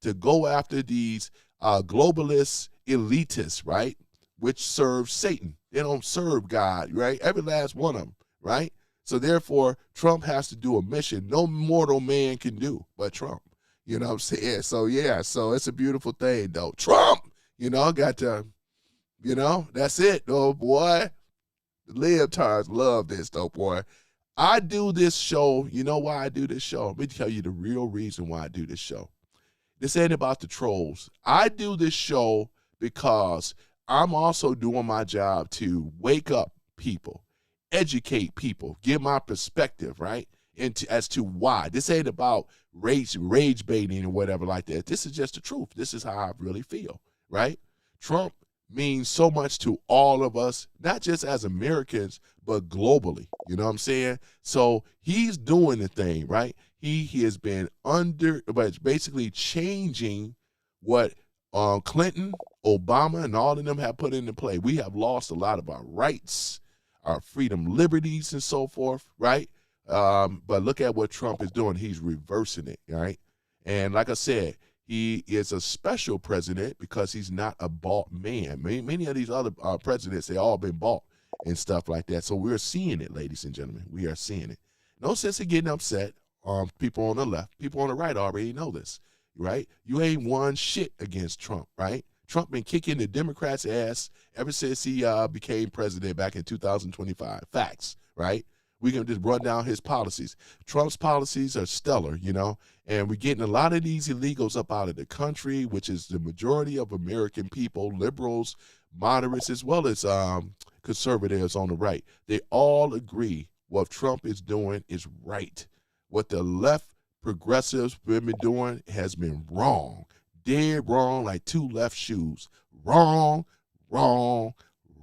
to go after these globalist elitists, right? Which serve Satan. They don't serve God, right? Every last one of them, right? So therefore, Trump has to do a mission no mortal man can do but Trump. You know what I'm saying? So yeah, so it's a beautiful thing though. Trump, got to, that's it though, boy. The libtards love this though, boy. I do this show. You know why I do this show? Let me tell you the real reason why I do this show. This ain't about the trolls. I do this show because I'm also doing my job to wake up people, educate people, give my perspective, right? As to why. This ain't about rage baiting or whatever like that. This is just the truth. This is how I really feel, right? Trump means so much to all of us, not just as Americans, but globally. You know what I'm saying? So he's doing the thing, right? He has been but basically changing what Clinton, Obama, and all of them have put into play. We have lost a lot of our rights, our freedom, liberties, and so forth, right? But look at what Trump is doing. He's reversing it, right? And like I said, he is a special president because he's not a bought man. Many of these other presidents, they all been bought and stuff like that. So we're seeing it, ladies and gentlemen. We are seeing it. No sense in getting upset. People on the left, people on the right already know this, right? You ain't won shit against Trump, right? Trump been kicking the Democrats' ass ever since he became president back in 2025. Facts, right? We can just run down his policies. Trump's policies are stellar, and we're getting a lot of these illegals up out of the country, which is the majority of American people, liberals, moderates, as well as conservatives on the right. They all agree what Trump is doing is right. What the left progressives have been doing has been wrong. Dead wrong, like two left shoes. Wrong, wrong,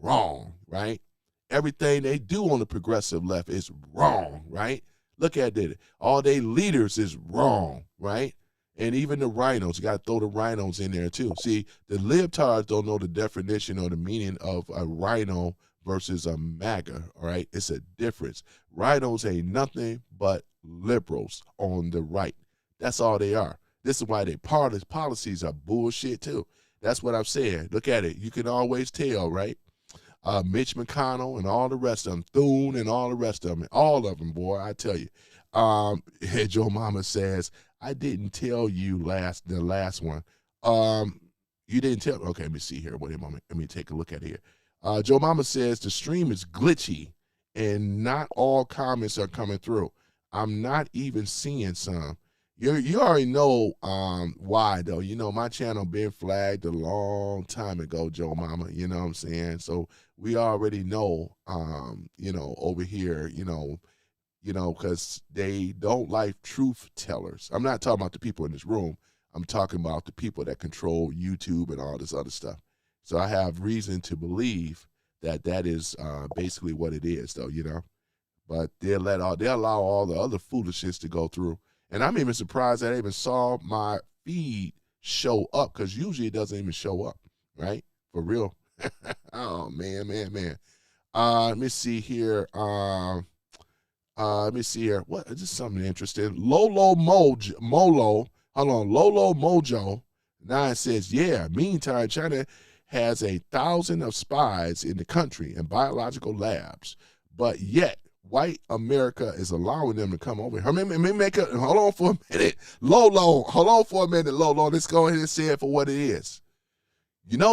wrong, right? Everything they do on the progressive left is wrong, right? Look at it. All their leaders is wrong, right? And even the rhinos, you got to throw the rhinos in there too. See, the libtards don't know the definition or the meaning of a rhino versus a MAGA, all right? It's a difference. Rhinos ain't nothing but liberals on the right. That's all they are. This is why their policies are bullshit too. That's what I'm saying. Look at it. You can always tell, right? Mitch McConnell and all the rest of them, Thune and all the rest of them, all of them, boy, I tell you. Joe Mama says, I didn't tell you the last one. You didn't tell, okay, let me see here. Wait a moment. Let me take a look at it here. Joe Mama says the stream is glitchy and not all comments are coming through. I'm not even seeing some. You already know why, though. My channel been flagged a long time ago, Joe Mama. You know what I'm saying? So we already know, over here, because they don't like truth tellers. I'm not talking about the people in this room. I'm talking about the people that control YouTube and all this other stuff. So I have reason to believe that is basically what it is, though, But they'll allow all the other foolishness to go through. And I'm even surprised that I even saw my feed show up, because usually it doesn't even show up, right? For real. Oh, man. Let me see here. Let me see here. What is this? Something interesting. Lolo Mojo 9 says, yeah, meantime, China has 1,000 of spies in the country in biological labs, but yet white America is allowing them to come over here. Hold on for a minute. Hold on for a minute, Lolo. Let's go ahead and say it for what it is.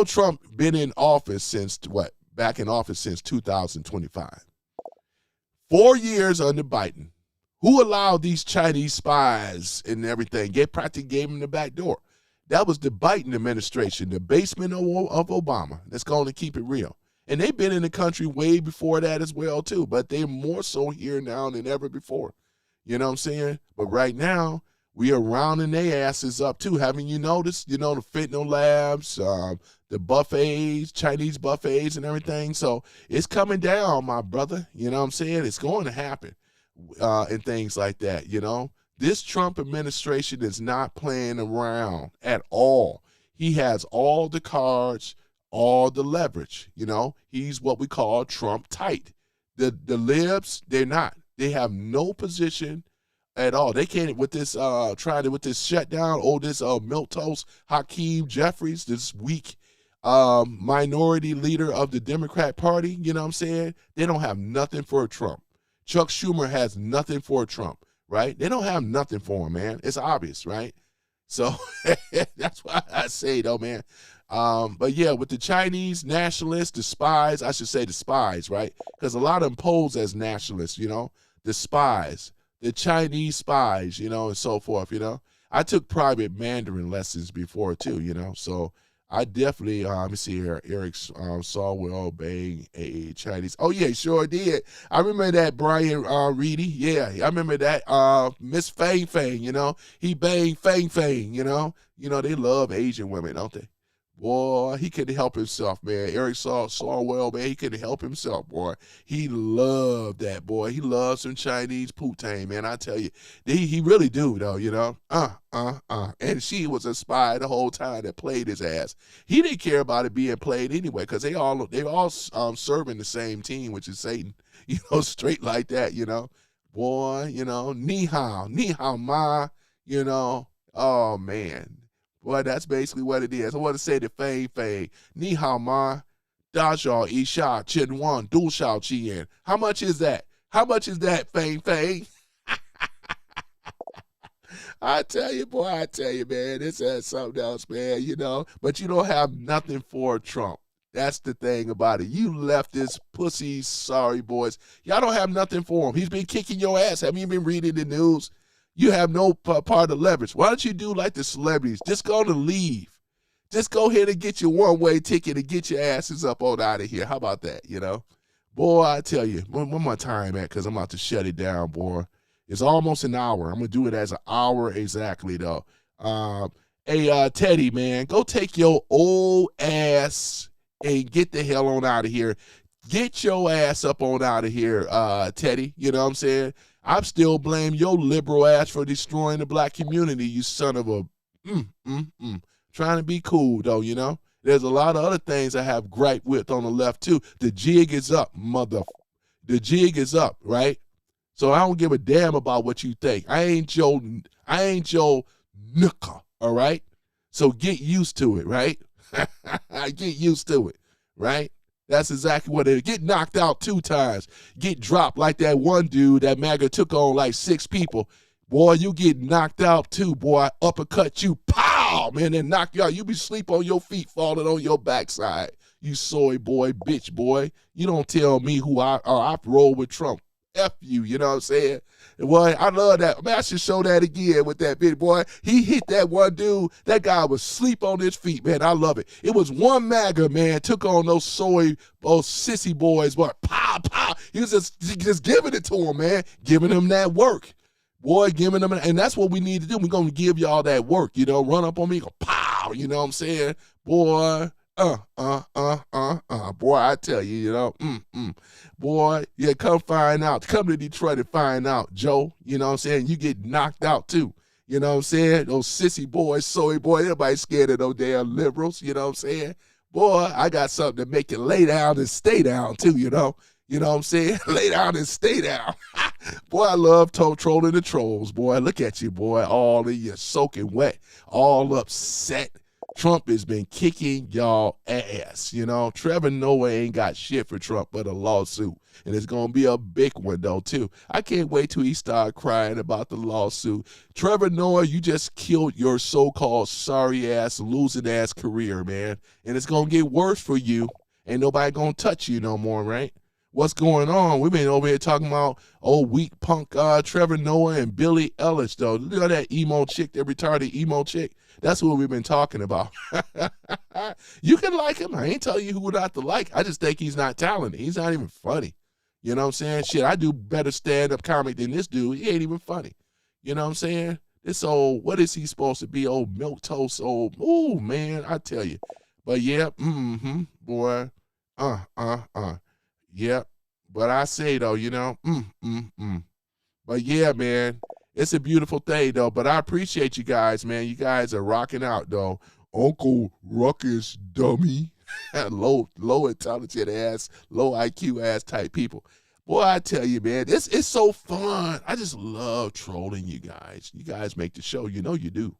Trump been in office since what? Back in office since 2025. 4 years under Biden. Who allowed these Chinese spies and everything? Practically gave him the back door. That was the Biden administration, the basement of Obama. Let's go on and keep it real. And they've been in the country way before that as well, too. But they're more so here now than ever before. You know what I'm saying? But right now, we are rounding their asses up, too. Haven't you noticed? The fentanyl labs, the buffets, Chinese buffets and everything. So it's coming down, my brother. You know what I'm saying? It's going to happen and things like that, This Trump administration is not playing around at all. He has all the cards, all the leverage. He's what we call Trump tight. The libs, they're not. They have no position at all. They can't with this with this shutdown. This milquetoast Hakeem Jeffries, this weak minority leader of the Democrat Party. You know what I'm saying? They don't have nothing for Trump. Chuck Schumer has nothing for Trump, right? They don't have nothing for him, man. It's obvious, right? So that's why I say, though, man. But yeah, with the Chinese nationalists, the spies, I should say the spies, right? Because a lot of them pose as nationalists, the spies, the Chinese spies, and so forth, I took private Mandarin lessons before too, so I definitely, let me see here, Eric Sawwell being a Chinese. Oh yeah, sure did. I remember that Brian Reedy. Yeah, I remember that Miss Fang Fang, he banged Fang Fang, they love Asian women, don't they? Boy, he couldn't help himself, man. Eric Sawwell, man, he couldn't help himself, boy. He loved that, boy. He loves some Chinese poutine, man. I tell you, he really do, though, And she was a spy the whole time that played his ass. He didn't care about it being played anyway, because they all serving the same team, which is Satan, straight like that, Boy, ni hao ma, oh, man. Boy, that's basically what it is. I want to say the Fei Fei. Ni hao ma, da xiao yi xia, chen wan, du xiao qian. How much is that? How much is that, Fei Fei? I tell you, man, this is something else, man, But you don't have nothing for Trump. That's the thing about it. You leftist pussies, sorry boys. Y'all don't have nothing for him. He's been kicking your ass. Have you been reading the news? You have no part of leverage. Why don't you do like the celebrities? Just go to leave. Just go ahead and get your one-way ticket and get your asses up on out of here. How about that, Boy, I tell you, where my time at? Because I'm about to shut it down, boy. It's almost an hour. I'm going to do it as an hour exactly, though. Hey, Teddy, man, go take your old ass and get the hell on out of here. Get your ass up on out of here, Teddy. You know what I'm saying? I still blame your liberal ass for destroying the black community, you son of a Trying to be cool, though, There's a lot of other things I have gripe with on the left, too. The jig is up, The jig is up, right? So I don't give a damn about what you think. I ain't your nooker, all right? So get used to it, right? Get used to it, right? That's exactly what it is. Get knocked out 2 times. Get dropped like that one dude that MAGA took on like 6 people. Boy, you get knocked out too, boy. Uppercut you, pow, man, and knock you out. You be sleep on your feet, falling on your backside. You soy boy, bitch boy. You don't tell me who I roll with Trump. F you, you know what I'm saying? Boy, I love that. Man, I should show that again with that bit, boy. He hit that one dude. That guy was asleep on his feet, man. I love it. It was one MAGA, man, took on those sissy boys, but pow, pow. He was just giving it to him, man. Giving him that work. Boy, giving them, and that's what we need to do. We're going to give y'all that work, run up on me, go pow, you know what I'm saying? Boy, boy, I tell you, boy, yeah, come find out. Come to Detroit and find out, Joe, you know what I'm saying? You get knocked out too, you know what I'm saying? Those sissy boys, soy boy, everybody scared of those damn liberals, you know what I'm saying? Boy, I got something to make you lay down and stay down too, You know what I'm saying? Lay down and stay down. Boy, I love trolling the trolls, boy. Look at you, boy. All of you soaking wet, all upset. Trump has been kicking y'all ass, Trevor Noah ain't got shit for Trump but a lawsuit. And it's going to be a big one, though, too. I can't wait till he start crying about the lawsuit. Trevor Noah, you just killed your so-called sorry-ass, losing-ass career, man. And it's going to get worse for you. Ain't nobody going to touch you no more, right? What's going on? We've been over here talking about weak punk Trevor Noah and Billie Eilish, though. Look at that emo chick, that retarded emo chick. That's what we've been talking about. You can like him. I ain't telling you who not to like. I just think he's not talented. He's not even funny. You know what I'm saying? Shit, I do better stand-up comedy than this dude. He ain't even funny. You know what I'm saying? This old, what is he supposed to be? Old milquetoast, ooh, man, I tell you. But yeah, boy, yep. But I say though, But yeah, man, it's a beautiful thing though. But I appreciate you guys, man. You guys are rocking out though. Uncle Ruckus dummy. low intelligent ass, low IQ ass type people. Boy, I tell you, man, it's so fun. I just love trolling you guys. You guys make the show. You know you do.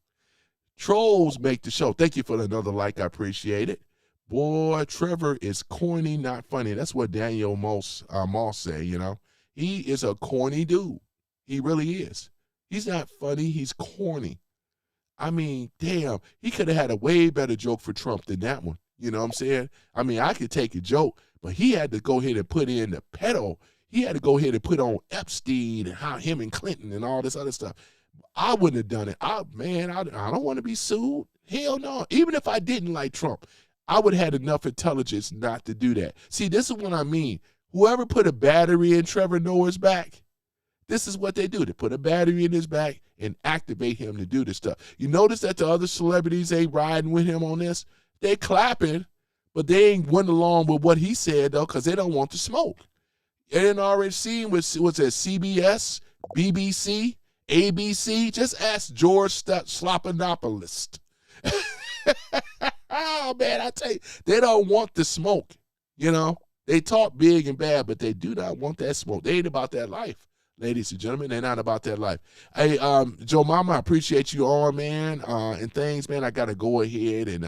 Trolls make the show. Thank you for another like. I appreciate it. Boy, Trevor is corny, not funny. That's what Daniel Moss say, He is a corny dude. He really is. He's not funny. He's corny. I mean, damn, he could have had a way better joke for Trump than that one. You know what I'm saying? I mean, I could take a joke, but he had to go ahead and put in the pedal. He had to go ahead and put on Epstein and how him and Clinton and all this other stuff. I wouldn't have done it. I don't want to be sued. Hell no. Even if I didn't like Trump, I would have had enough intelligence not to do that. See, this is what I mean. Whoever put a battery in Trevor Noah's back, this is what they do. They put a battery in his back and activate him to do this stuff. You notice that the other celebrities ain't riding with him on this? They clapping, but they ain't went along with what he said, though, because they don't want the smoke. They didn't already see what's at CBS, BBC, ABC. Just ask George Slopinopoulos. Oh, man, I tell you, they don't want the smoke, you know. They talk big and bad, but they do not want that smoke. They ain't about that life, ladies and gentlemen. They're not about that life. Hey, Joe Mama, I appreciate you on, man, and things, man. I got to go ahead, and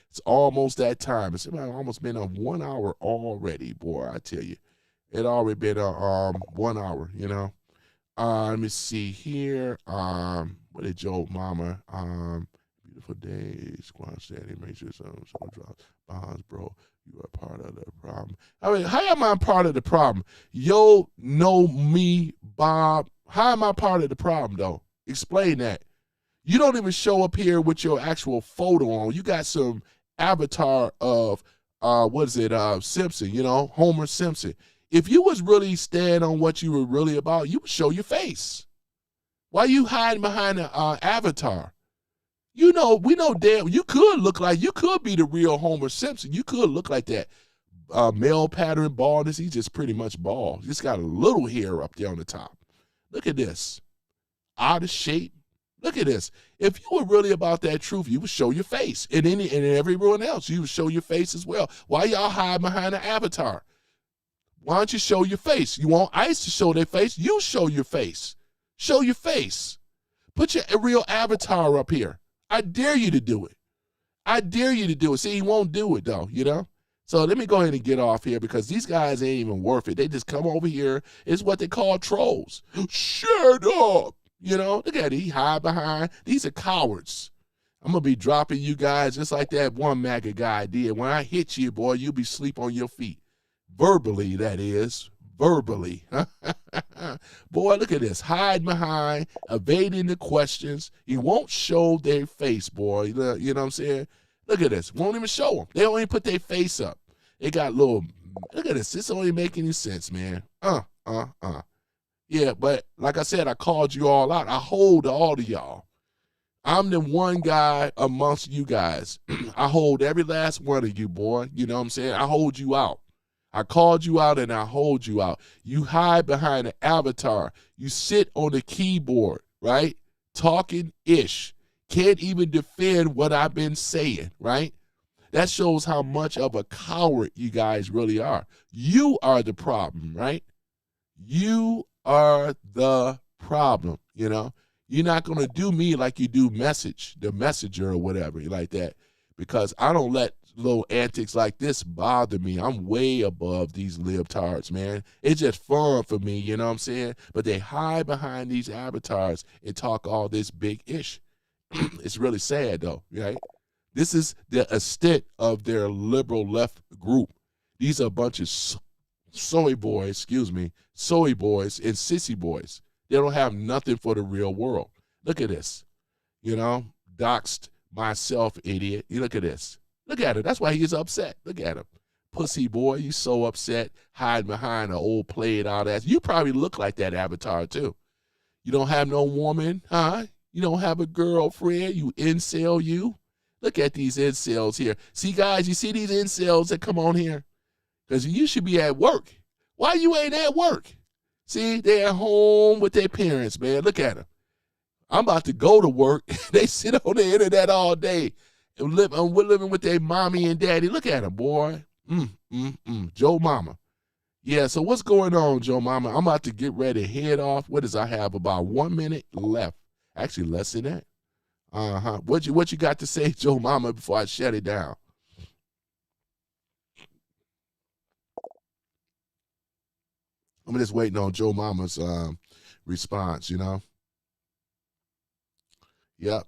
it's almost that time. It's almost been 1 hour already, boy, I tell you. It already been 1 hour, you know. Let me see here. What did Joe Mama? Beautiful day, squash daddy, make sure someone drops bonds, bro. You are part of the problem. I mean, how am I part of the problem? Yo, know me, Bob. How am I part of the problem, though? Explain that. You don't even show up here with your actual photo on. You got some avatar of, Simpson, you know, Homer Simpson. If you was really stand on what you were really about, you would show your face. Why you hiding behind an avatar? You know, we know damn, you could be the real Homer Simpson. You could look like that. Male pattern baldness, he's just pretty much bald. Just got a little hair up there on the top. Look at this. Out of shape. Look at this. If you were really about that truth, you would show your face. And everyone else, you would show your face as well. Why y'all hide behind an avatar? Why don't you show your face? You want ICE to show their face? You show your face. Show your face. Put your real avatar up here. I dare you to do it. I dare you to do it. See, he won't do it, though, you know? So let me go ahead and get off here because these guys ain't even worth it. They just come over here. It's what they call trolls. Shut up. You know, look at it. He hide behind. These are cowards. I'm going to be dropping you guys just like that one MAGA guy did. When I hit you, boy, you'll be asleep on your feet. Verbally, that is. Verbally. Boy, look at this. Hide behind, evading the questions. He won't show their face, boy. You know what I'm saying? Look at this. Won't even show them. They don't even put their face up. They got little, look at this. This don't even make any sense, man. Yeah, but like I said, I called you all out. I hold all of y'all. I'm the one guy amongst you guys. I hold every last one of you, boy. You know what I'm saying? I hold you out. I called you out and I hold you out. You hide behind an avatar. You sit on the keyboard, right? Talking ish. Can't even defend what I've been saying, right? That shows how much of a coward you guys really are. You are the problem, right? You are the problem, you know? You're not going to do me like you do the messenger or whatever like that, because I don't let little antics like this bother me. I'm way above these libtards, man. It's just fun for me, you know what I'm saying? But they hide behind these avatars and talk all this big ish. It's really sad, though, right? This is the extent of their liberal left group. These are a bunch of soy boys and sissy boys. They don't have nothing for the real world. Look at this. You know, doxed myself, idiot. You look at this. Look at it. That's why he's upset. Look at him. Pussy boy, you so upset, hiding behind an old played out ass. You probably look like that avatar, too. You don't have no woman, huh? You don't have a girlfriend, you incel you. Look at these incels here. See, guys, you see these incels that come on here? Because you should be at work. Why you ain't at work? See, they're at home with their parents, man. Look at them. I'm about to go to work. They sit on the internet all day. We're living with their mommy and daddy. Look at them, boy. Joe Mama. Yeah, so what's going on, Joe Mama? I'm about to get ready to head off. What does I have? About 1 minute left. Actually, less than that. What you got to say, Joe Mama, before I shut it down? I'm just waiting on Joe Mama's response, you know? Yep.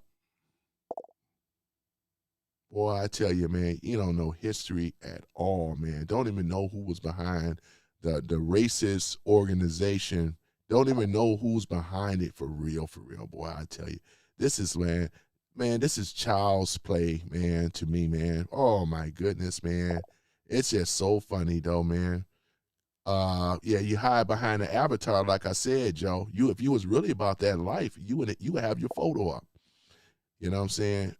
Boy, I tell you, man, you don't know history at all, man. Don't even know who was behind the racist organization. Don't even know who's behind it for real, boy. I tell you. This is, man, this is child's play, man, to me, man. Oh, my goodness, man. It's just so funny, though, man. Yeah, you hide behind the avatar, like I said, Joe. If you was really about that life, you would have your photo up. You know what I'm saying?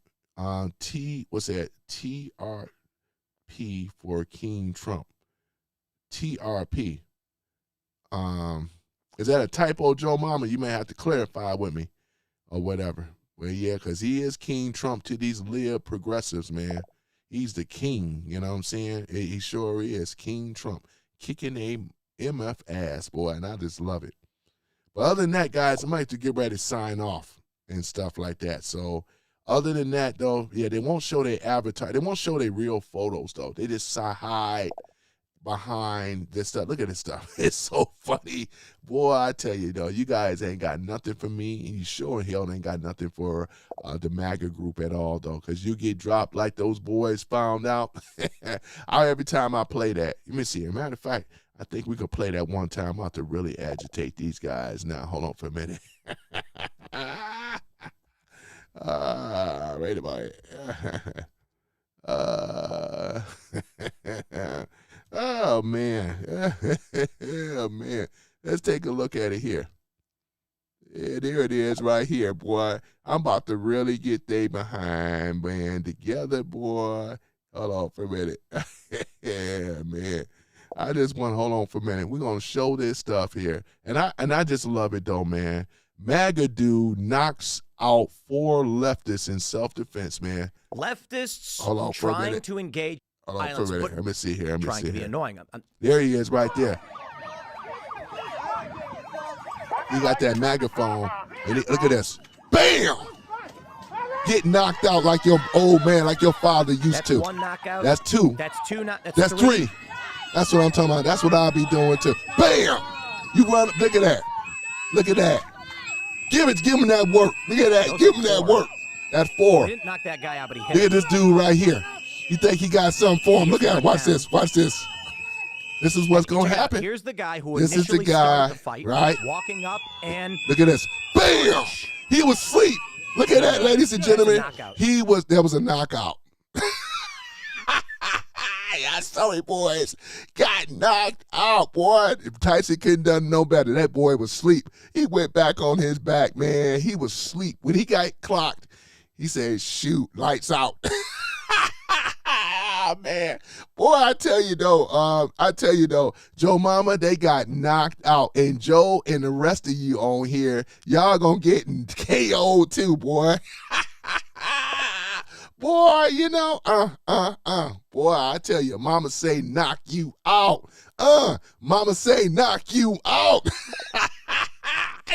What's that? TRP for King Trump. TRP. Is that a typo, Joe Mama? You may have to clarify with me or whatever. Well, yeah, because he is King Trump to these lib progressives, man. He's the king, you know what I'm saying? He sure is. King Trump. Kicking a MF ass, boy, and I just love it. But other than that, guys, I might have to get ready to sign off and stuff like that. So other than that, though, yeah, they won't show their avatar. They won't show their real photos, though. They just hide behind this stuff. Look at this stuff. It's so funny. Boy, I tell you, though, you guys ain't got nothing for me, and you sure hell ain't got nothing for the MAGA group at all, though, because you get dropped like those boys found out. Every time I play that, let me see. As a matter of fact, I think we could play that one time. I'll have to really agitate these guys. Now, hold on for a minute. Wait a minute. Oh, man. Oh, man. Let's take a look at it here. Yeah, there it is right here, boy. I'm about to really get they behind, man, together, boy. Hold on for a minute. Yeah, man. I just want to hold on for a minute. We're going to show this stuff here. And I just love it, though, man. MAGA dude knocks out 4 leftists in self-defense, man. Leftists trying to engage. Hold on for a minute. Let me see here. Trying to be annoying. There he is right there. He got that megaphone. And look at this. Bam! Get knocked out like your old man, like your father used to. That's 1 knockout. That's 2. That's 2. That's 3. That's what I'm talking about. That's what I'll be doing too. Bam! You run. Look at that. Look at that. Give him that work. Look at that. Give him that work. That's 4. He didn't knock that guy out, but he hit Look at this dude right here. You think he got something for him? Look at him. Watch this. Watch this. This is what's going to happen. Here's the guy who this is the guy, started the fight, right? Walking up and look at this. Bam! He was asleep. Look at that, ladies and gentlemen. There was a knockout. Yeah, sorry, boys. Got knocked out, boy. If Tyson couldn't done no better, that boy was asleep. He went back on his back, man. He was asleep. When he got clocked, he said, shoot, lights out. Man, boy, I tell you though, Joe Mama, they got knocked out, and Joe and the rest of you on here, y'all gonna get KO'd too, boy. Boy, you know, boy, I tell you, Mama say knock you out. Mama say knock you out.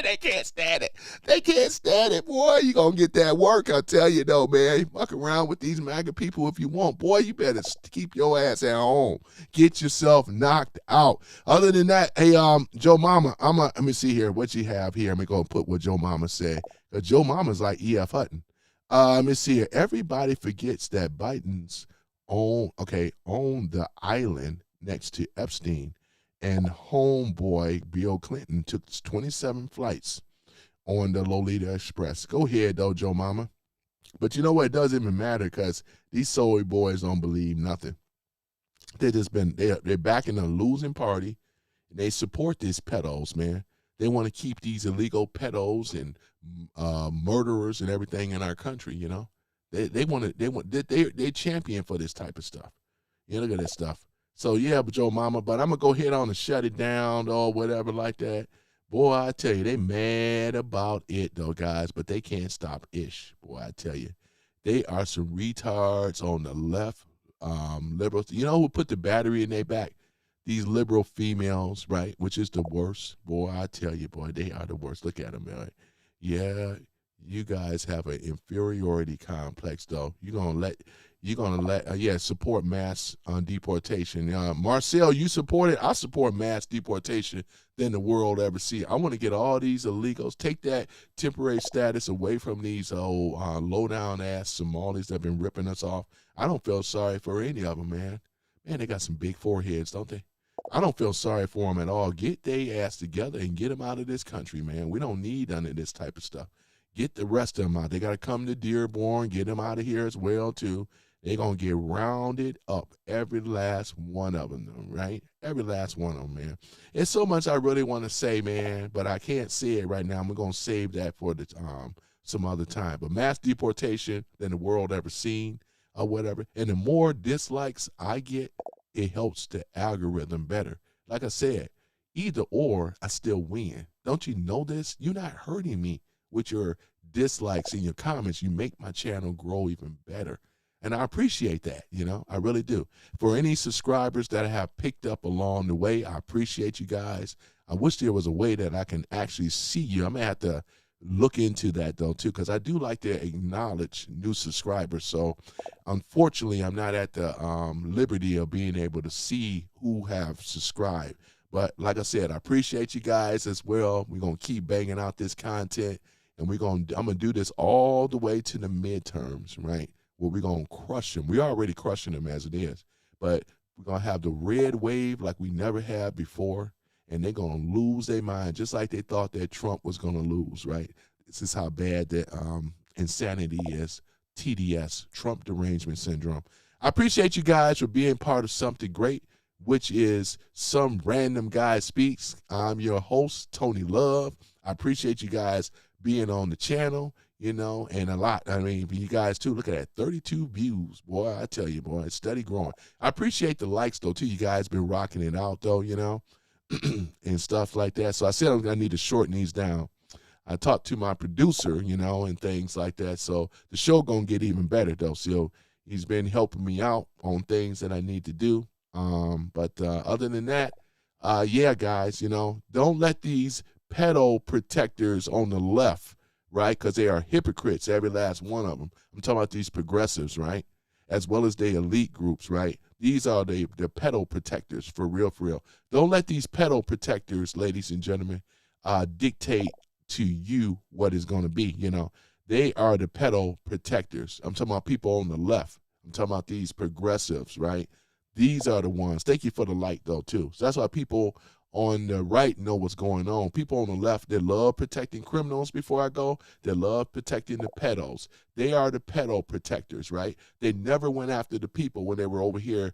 They can't stand it. They can't stand it, boy. You gonna get that work, I tell you though, man. You fuck around with these MAGA people if you want. Boy, you better keep your ass at home. Get yourself knocked out. Other than that, hey, Joe Mama, let me see here what you have here. I'm gonna put what Joe Mama said. Joe Mama's like E.F. Hutton. Let me see here. Everybody forgets that Biden's on the island next to Epstein. And homeboy Bill Clinton took 27 flights on the Lolita Express. Go ahead, though, Joe Mama. But you know what? It doesn't even matter because these soy boys don't believe nothing. They're backing a losing party. And they support these pedos, man. They want to keep these illegal pedos and murderers and everything in our country. You know, they champion for this type of stuff. You look at this stuff. So, yeah, but Joe Mama, but I'm going to go ahead on and shut it down or whatever like that. Boy, I tell you, they mad about it, though, guys, but they can't stop Ish. Boy, I tell you, they are some retards on the left, liberals. You know who put the battery in their back? These liberal females, right, which is the worst. Boy, I tell you, boy, they are the worst. Look at them, man. Yeah, You guys have an inferiority complex, though. Support mass deportation. Marcel, you support it. I support mass deportation than the world ever see. I want to get all these illegals, take that temporary status away from these old low-down ass Somalis that have been ripping us off. I don't feel sorry for any of them, man. Man, they got some big foreheads, don't they? I don't feel sorry for them at all. Get their ass together and get them out of this country, man. We don't need none of this type of stuff. Get the rest of them out. They got to come to Dearborn, get them out of here as well, too. They're going to get rounded up, every last one of them, right? Every last one of them, man. It's so much I really want to say, man, but I can't say it right now. I'm going to save that for the some other time. But mass deportation than the world ever seen or whatever. And the more dislikes I get, it helps the algorithm better. Like I said, either or, I still win. Don't you know this? You're not hurting me with your dislikes and your comments. You make my channel grow even better. And I appreciate that, I really do. For any subscribers that I have picked up along the way, I appreciate you guys. I wish there was a way that I can actually see you. I'm going to have to look into that, though, too, because I do like to acknowledge new subscribers. So, unfortunately, I'm not at the liberty of being able to see who have subscribed. But like I said, I appreciate you guys as well. We're going to keep banging out this content, and I'm going to do this all the way to the midterms, right? Where we're going to crush them. We're already crushing them as it is. But we're going to have the red wave like we never had before, and they're going to lose their mind just like they thought that Trump was going to lose, right? This is how bad that insanity is. TDS, Trump Derangement Syndrome. I appreciate you guys for being part of something great, which is Some Random Guy Speaks. I'm your host, Tony Love. I appreciate you guys being on the channel. And a lot. I mean, you guys, too, look at that, 32 views. Boy, I tell you, boy, it's steady growing. I appreciate the likes, though, too. You guys been rocking it out, though, and stuff like that. So I said I need to shorten these down. I talked to my producer, and things like that. So the show going to get even better, though. So he's been helping me out on things that I need to do. But other than that, yeah, guys, don't let these pedo protectors on the left, right? Because they are hypocrites, every last one of them. I'm talking about these progressives, right? As well as the elite groups, right? These are the pedo protectors, for real, for real. Don't let these pedo protectors, ladies and gentlemen, dictate to you what is going to be, They are the pedo protectors. I'm talking about people on the left. I'm talking about these progressives, right? These are the ones. Thank you for the like, though, too. So that's why people on the right know what's going on. People on the left, they love protecting criminals before I go. They love protecting the pedos. They are the pedo protectors, right? They never went after the people when they were over here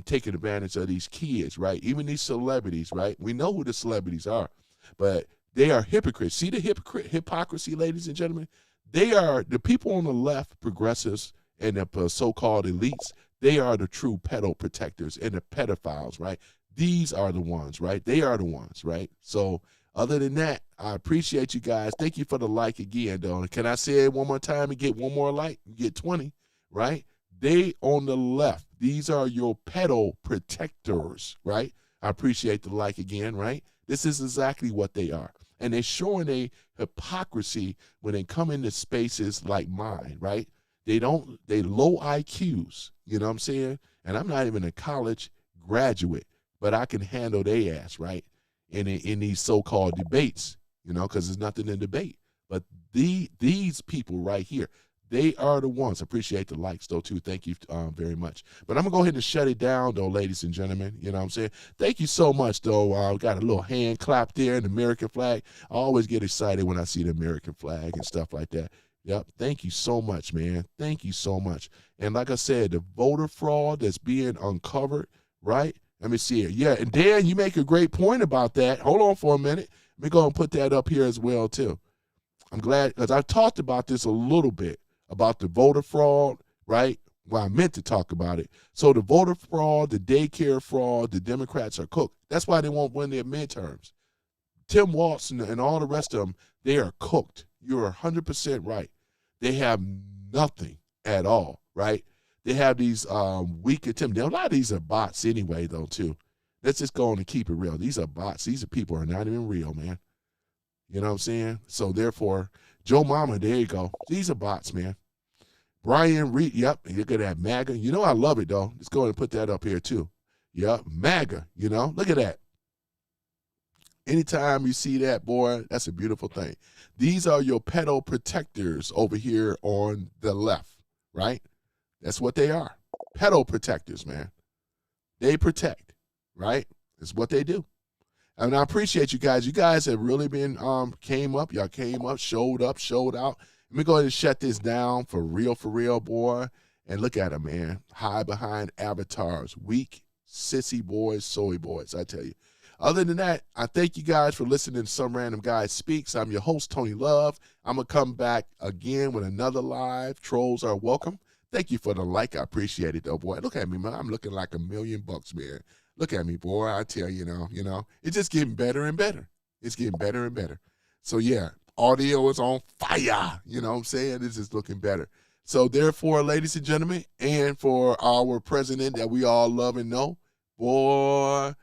taking advantage of these kids, right? Even these celebrities, right? We know who the celebrities are, but they are hypocrites. See the hypocrisy, ladies and gentlemen? They are the people on the left, progressives, and the so-called elites. They are the true pedo protectors and the pedophiles, right? These are the ones, right? They are the ones, right? So other than that, I appreciate you guys. Thank you for the like again, though. Can I say it one more time and get one more like? You get 20, right? They on the left. These are your pedo protectors, right? I appreciate the like again, right? This is exactly what they are. And they're showing a hypocrisy when they come into spaces like mine, right? They low IQs, you know what I'm saying? And I'm not even a college graduate, but I can handle their ass, right? In these so-called debates, because there's nothing in debate. But these people right here, they are the ones. Appreciate the likes, though, too. Thank you very much. But I'm going to go ahead and shut it down, though, ladies and gentlemen. You know what I'm saying? Thank you so much, though. I got a little hand clap there, and the American flag. I always get excited when I see the American flag and stuff like that. Yep. Thank you so much, man. Thank you so much. And like I said, the voter fraud that's being uncovered, right? Let me see it. Yeah, and Dan, you make a great point about that. Hold on for a minute. Let me go and put that up here as well, too. I'm glad, because I talked about this a little bit, about the voter fraud, right? Well, I meant to talk about it. So the voter fraud, the daycare fraud, the Democrats are cooked. That's why they won't win their midterms. Tim Walz and all the rest of them, they are cooked. You're 100% right. They have nothing at all, right? They have these weak attempts. A lot of these are bots anyway, though, too. Let's just go on and keep it real. These are bots. These are people who are not even real, man. You know what I'm saying? So, therefore, Joe Mama, there you go. These are bots, man. Brian Reed, yep, look at that, MAGA. You know I love it, though. Let's go ahead and put that up here, too. Yep, MAGA, you know, look at that. Anytime you see that, boy, that's a beautiful thing. These are your pedo protectors over here on the left, right? That's what they are. Pedo protectors, man. They protect, right? That's what they do. And I appreciate you guys. You guys have really been, came up. Y'all came up, showed out. Let me go ahead and shut this down for real, boy. And look at them, man. Hide behind avatars. Weak, sissy boys, soy boys, I tell you. Other than that, I thank you guys for listening to Some Random Guy Speaks. I'm your host, Tony Love. I'm going to come back again with another live. Trolls are welcome. Thank you for the like. I appreciate it, though, boy. Look at me, man. I'm looking like $1 million, man. Look at me, boy. I tell you, you know, it's just getting better and better. It's getting better and better. So, yeah, audio is on fire. You know what I'm saying? It's just looking better. So, therefore, ladies and gentlemen, and for our president that we all love and know, boy,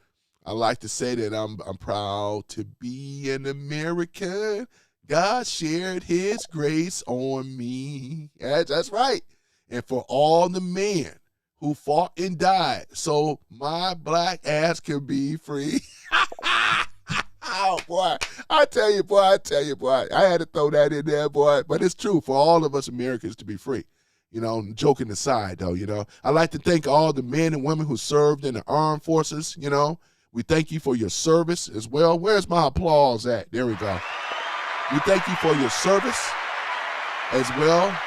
I like to say that I'm proud to be an American. God shared his grace on me. That's right. And for all the men who fought and died so my black ass can be free. Oh, boy. I tell you, boy. I had to throw that in there, boy. But it's true for all of us Americans to be free. You know, joking aside, though, you know. I'd like to thank all the men and women who served in the armed forces, you know. We thank you for your service as well. Where's my applause at? There we go. We thank you for your service as well.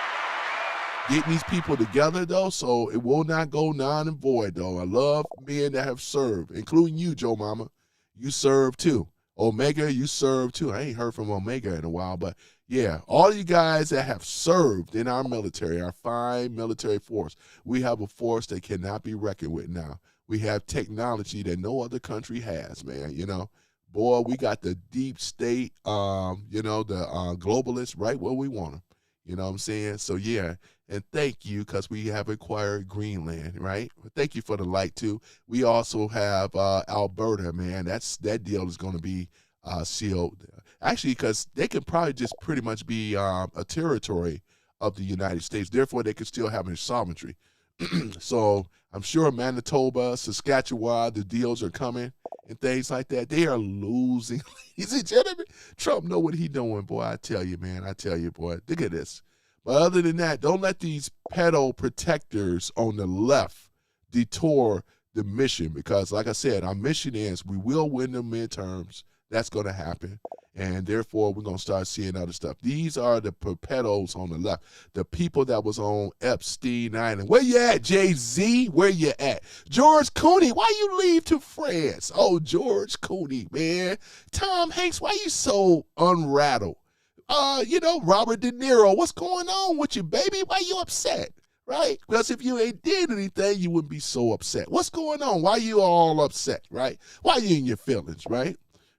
Getting these people together, though, so it will not go non and void, though. I love men that have served, including you, Joe Mama. You served, too. Omega, you served, too. I ain't heard from Omega in a while, but, yeah, all you guys that have served in our military, our fine military force, we have a force that cannot be reckoned with now. We have technology that no other country has, man, you know. Boy, we got the deep state, you know, the globalists right where we want them. You know what I'm saying? So, yeah, and thank you because we have acquired Greenland, right? Thank you for the like, too. We also have Alberta, man. That deal is going to be sealed. Actually, because they can probably just pretty much be a territory of the United States. Therefore, they can still have their sovereignty. So I'm sure Manitoba, Saskatchewan, the deals are coming and things like that. They are losing. Ladies and gentlemen, Trump know what he doing, boy. I tell you, man. I tell you, boy. Look at this. But other than that, don't let these pedo protectors on the left detour the mission because, like I said, our mission is we will win the midterms. That's going to happen. And therefore, we're going to start seeing other stuff. These are the pedos on the left, the people that was on Epstein Island. Where you at, Jay-Z? Where you at? George Clooney, why you leave to France? Oh, George Clooney, man. Tom Hanks, why you so unrattled? You know, Robert De Niro, what's going on with you, baby? Why you upset? Right? Because if you ain't did anything, you wouldn't be so upset. What's going on? Why you all upset, right? Why you in your feelings, right?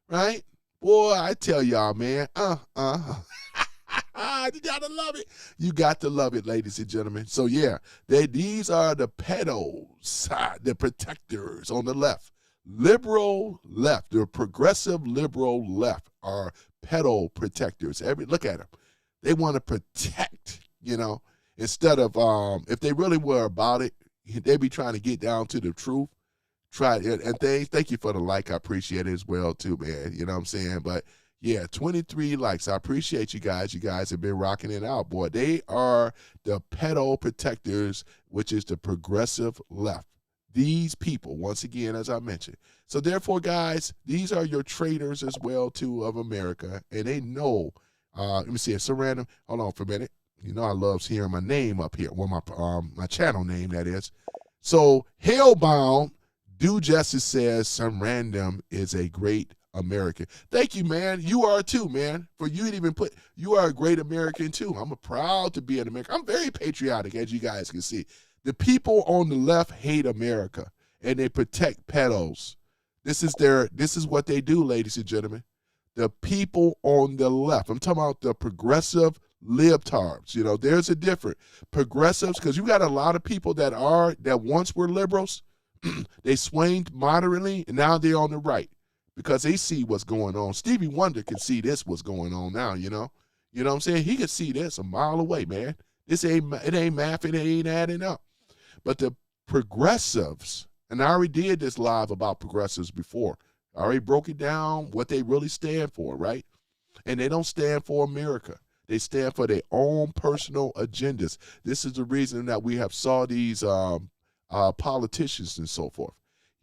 Right? Boy, I tell y'all, man, you gotta love it. You got to love it, ladies and gentlemen. So, yeah, these are the pedos, the protectors on the left. Liberal left, the progressive liberal left are pedo protectors. Look at them. They want to protect, you know, instead of, if they really were about it, they'd be trying to get down to the truth. Try it and thank you for the like. I appreciate it as well too, man. You know what I'm saying? But yeah, 23 likes. I appreciate you guys. You guys have been rocking it out, boy. They are the pedo protectors, which is the progressive left. These people, once again, as I mentioned. So therefore, guys, these are your traitors as well too of America, and they know. Let me see. It's so random. Hold on for a minute. You know I love hearing my name up here. Well, my channel name that is. So Hellbound. Do Justice says Some Random is a great American. Thank you, man. You are too, man. For you to even put, you are a great American too. I'm proud to be an American. I'm very patriotic, as you guys can see. The people on the left hate America, and they protect pedos. This is what they do, ladies and gentlemen. The people on the left. I'm talking about the progressive libtards. You know, there's a difference. Progressives, because you got a lot of people that once were liberals. They swinged moderately, and now they're on the right because they see what's going on. Stevie Wonder can see what's going on now, you know. You know what I'm saying? He could see this a mile away, man. It ain't math, it ain't adding up. But the progressives, and I already did this live about progressives before. I already broke it down, what they really stand for, right? And they don't stand for America. They stand for their own personal agendas. This is the reason that we have saw these politicians and so forth.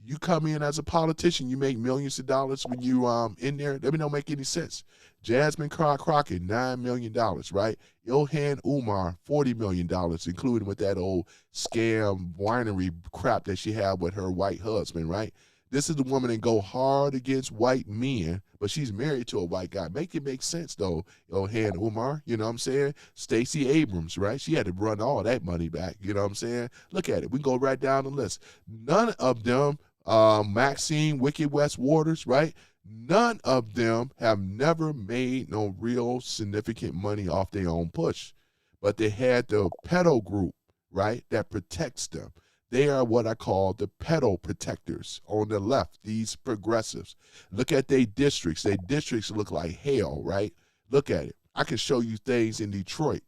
You come in as a politician, you make millions of dollars when you in there. That don't make any sense. Jasmine Crockett, $9 million, right? Ilhan Umar, $40 million, including with that old scam winery crap that she had with her white husband, right? This is the woman that go hard against white men, but she's married to a white guy. Make it make sense, though, Ilhan Umar, you know what I'm saying? Stacey Abrams, right? She had to run all that money back, you know what I'm saying? Look at it. We can go right down the list. None of them, Maxine Wicked West Waters, right? None of them have never made no real significant money off their own push. But they had the pedo group, right, that protects them. They are what I call the pedo protectors on the left, these progressives. Look at their districts. Their districts look like hell, right? Look at it. I can show you things in Detroit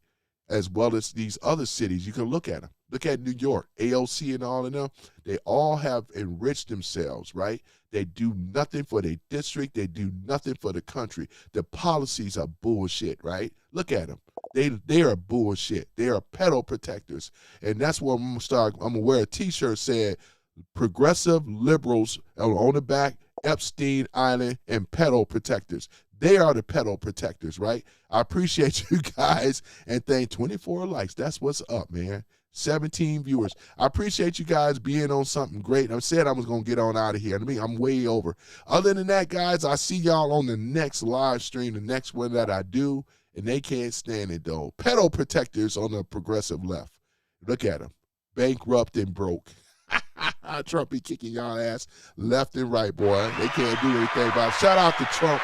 as well as these other cities. You can look at them. Look at New York, AOC and all of them. They all have enriched themselves, right? They do nothing for their district. They do nothing for the country. The policies are bullshit, right? Look at them. They are bullshit. They are pedo protectors. And that's what I'm going to start. I'm going to wear a T-shirt saying progressive liberals on the back, Epstein Island, and pedo protectors. They are the pedo protectors, right? I appreciate you guys. And thank 24 likes. That's what's up, man. 17 viewers. I appreciate you guys being on something great. I said I was going to get on out of here. I mean, I'm way over. Other than that, guys, I see y'all on the next live stream, the next one that I do, and they can't stand it, though. Pedo protectors on the progressive left. Look at them. Bankrupt and broke. Trump be kicking y'all ass left and right, boy. They can't do anything about it. Shout out to Trump.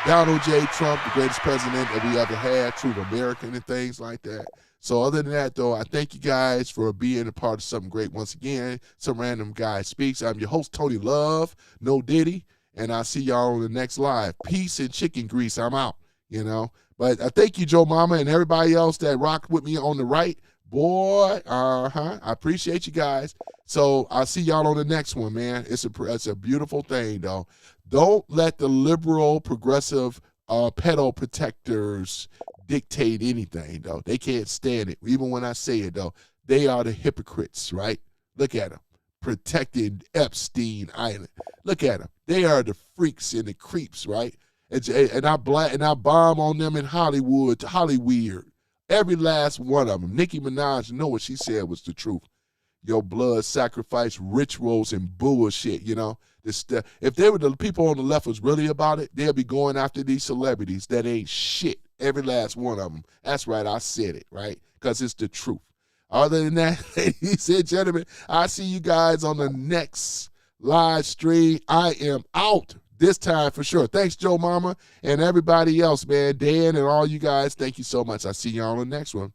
Donald J. Trump, the greatest president that we ever had, true American and things like that. So other than that, though, I thank you guys for being a part of something great once again. Some random guy speaks. I'm your host, Tony Love, No Diddy, and I'll see y'all on the next live. Peace and chicken grease. I'm out, you know. But I thank you, Joe Mama, and everybody else that rocked with me on the right. Boy, I appreciate you guys. So I'll see y'all on the next one, man. It's a beautiful thing, though. Don't let the liberal, progressive, pedo protectors dictate anything, though. They can't stand it. Even when I say it, though, they are the hypocrites, right? Look at them. Protecting Epstein Island. Look at them. They are the freaks and the creeps, right? And I bomb on them in Hollywood, Hollyweird. Every last one of them. Nicki Minaj, know what she said was the truth. Your blood sacrifice rituals and bullshit, you know. If they were the people on the left was really about it, they'll be going after these celebrities that ain't shit. Every last one of them. That's right, I said it, right? Because it's the truth. Other than that, ladies and gentlemen, I'll see you guys on the next live stream. I am out this time for sure. Thanks, Joe Mama, and everybody else, man. Dan and all you guys, thank you so much. I'll see you on the next one.